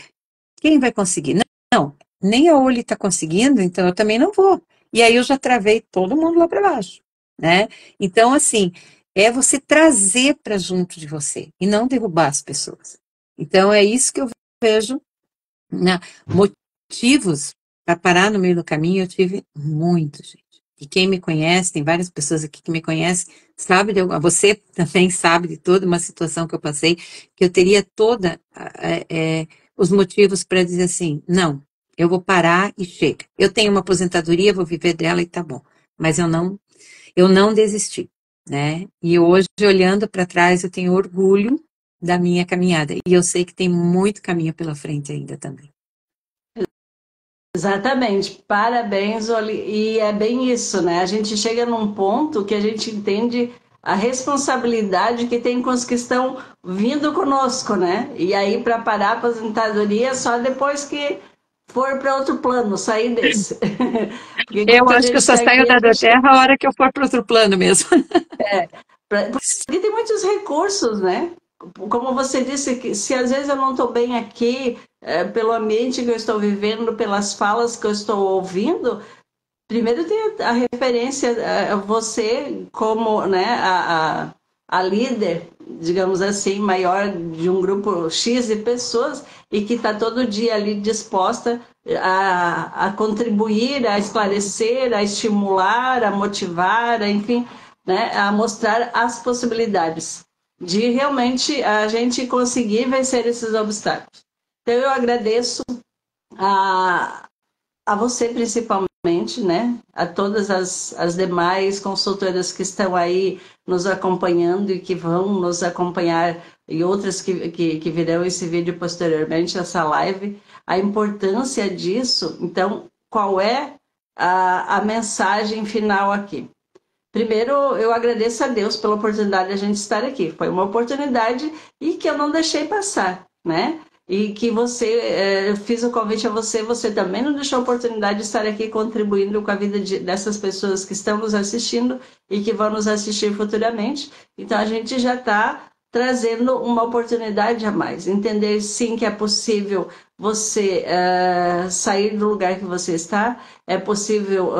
Quem vai conseguir? Não, não. Nem a Oli está conseguindo, então eu também não vou. E aí eu já travei todo mundo lá para baixo. Né? Então, assim, é você trazer para junto de você e não derrubar as pessoas. Então, é isso que eu vejo, né? Motivos para parar no meio do caminho, eu tive muito, gente. E quem me conhece, tem várias pessoas aqui que me conhecem, sabe você também sabe de toda uma situação que eu passei, que eu teria toda os motivos para dizer assim, não, eu vou parar e chega. Eu tenho uma aposentadoria, vou viver dela e tá bom. Mas eu não desisti, né? E hoje, olhando para trás, eu tenho orgulho da minha caminhada. E eu sei que tem muito caminho pela frente ainda também. Exatamente, parabéns, Oli. E é bem isso, né? A gente chega num ponto que a gente entende a responsabilidade que tem com os que estão vindo conosco, né? E aí, para parar a aposentadoria, só depois que for para outro plano, sair desse. Porque Eu enquanto a acho que gente eu só está aqui, saio da a gente. Terra a hora que eu for para outro plano mesmo. Porque tem muitos recursos, né? Como você disse, que se às vezes eu não estou bem aqui, pelo ambiente que eu estou vivendo, pelas falas que eu estou ouvindo, primeiro tem a referência a você como, né, a líder, digamos assim, maior de um grupo X de pessoas e que está todo dia ali disposta a contribuir, a esclarecer, a estimular, a motivar, enfim, né, a mostrar as possibilidades de realmente a gente conseguir vencer esses obstáculos. Então eu agradeço a, a você principalmente, né? A todas as demais consultoras que estão aí nos acompanhando e que vão nos acompanhar e outras que virão esse vídeo posteriormente, essa live, a importância disso. Então, qual é a mensagem final aqui? Primeiro, eu agradeço a Deus pela oportunidade de a gente estar aqui. Foi uma oportunidade e que eu não deixei passar, né? E que você, fiz o convite a você, você também não deixou a oportunidade de estar aqui contribuindo com a vida dessas pessoas que estão nos assistindo e que vão nos assistir futuramente. Então, a gente já está trazendo uma oportunidade a mais. Entender, sim, que é possível você sair do lugar que você está, é possível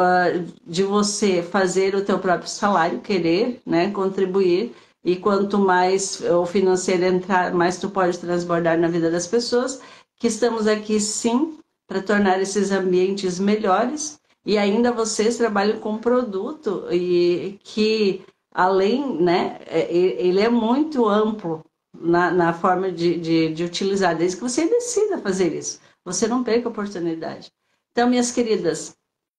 de você fazer o teu próprio salário, querer, né, contribuir, e quanto mais o financeiro entrar, mais tu pode transbordar na vida das pessoas, que estamos aqui sim para tornar esses ambientes melhores, e ainda vocês trabalham com produto e que além, né, ele é muito amplo na forma de utilizar, desde que você decida fazer isso. Você não perca a oportunidade. Então, minhas queridas,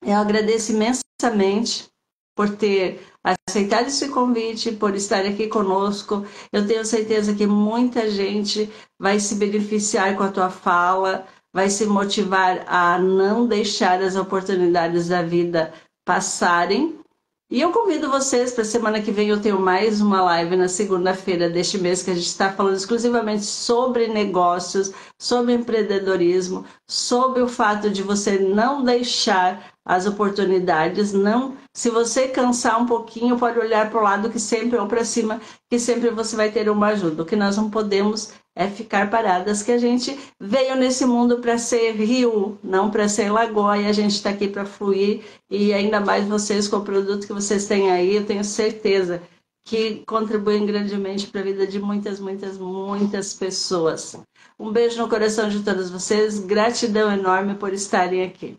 eu agradeço imensamente por ter aceitado esse convite, por estar aqui conosco. Eu tenho certeza que muita gente vai se beneficiar com a tua fala, vai se motivar a não deixar as oportunidades da vida passarem. E eu convido vocês para a semana que vem. Eu tenho mais uma live na segunda-feira deste mês que a gente está falando exclusivamente sobre negócios, sobre empreendedorismo, sobre o fato de você não deixar as oportunidades, não. Se você cansar um pouquinho, pode olhar para o lado que sempre ou para cima, que sempre você vai ter uma ajuda. O que nós não podemos é ficar paradas, que a gente veio nesse mundo para ser rio, não para ser lagoa, e a gente está aqui para fluir, e ainda mais vocês com o produto que vocês têm aí, eu tenho certeza que contribuem grandemente para a vida de muitas, muitas, muitas pessoas. Um beijo no coração de todos vocês, gratidão enorme por estarem aqui.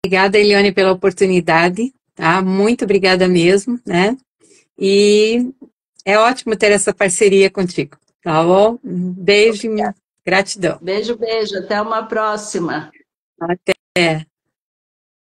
Obrigada, Eliane, pela oportunidade, tá? Muito obrigada mesmo, né? E é ótimo ter essa parceria contigo, tá bom? Um beijo e gratidão. Beijo, beijo. Até uma próxima. Até.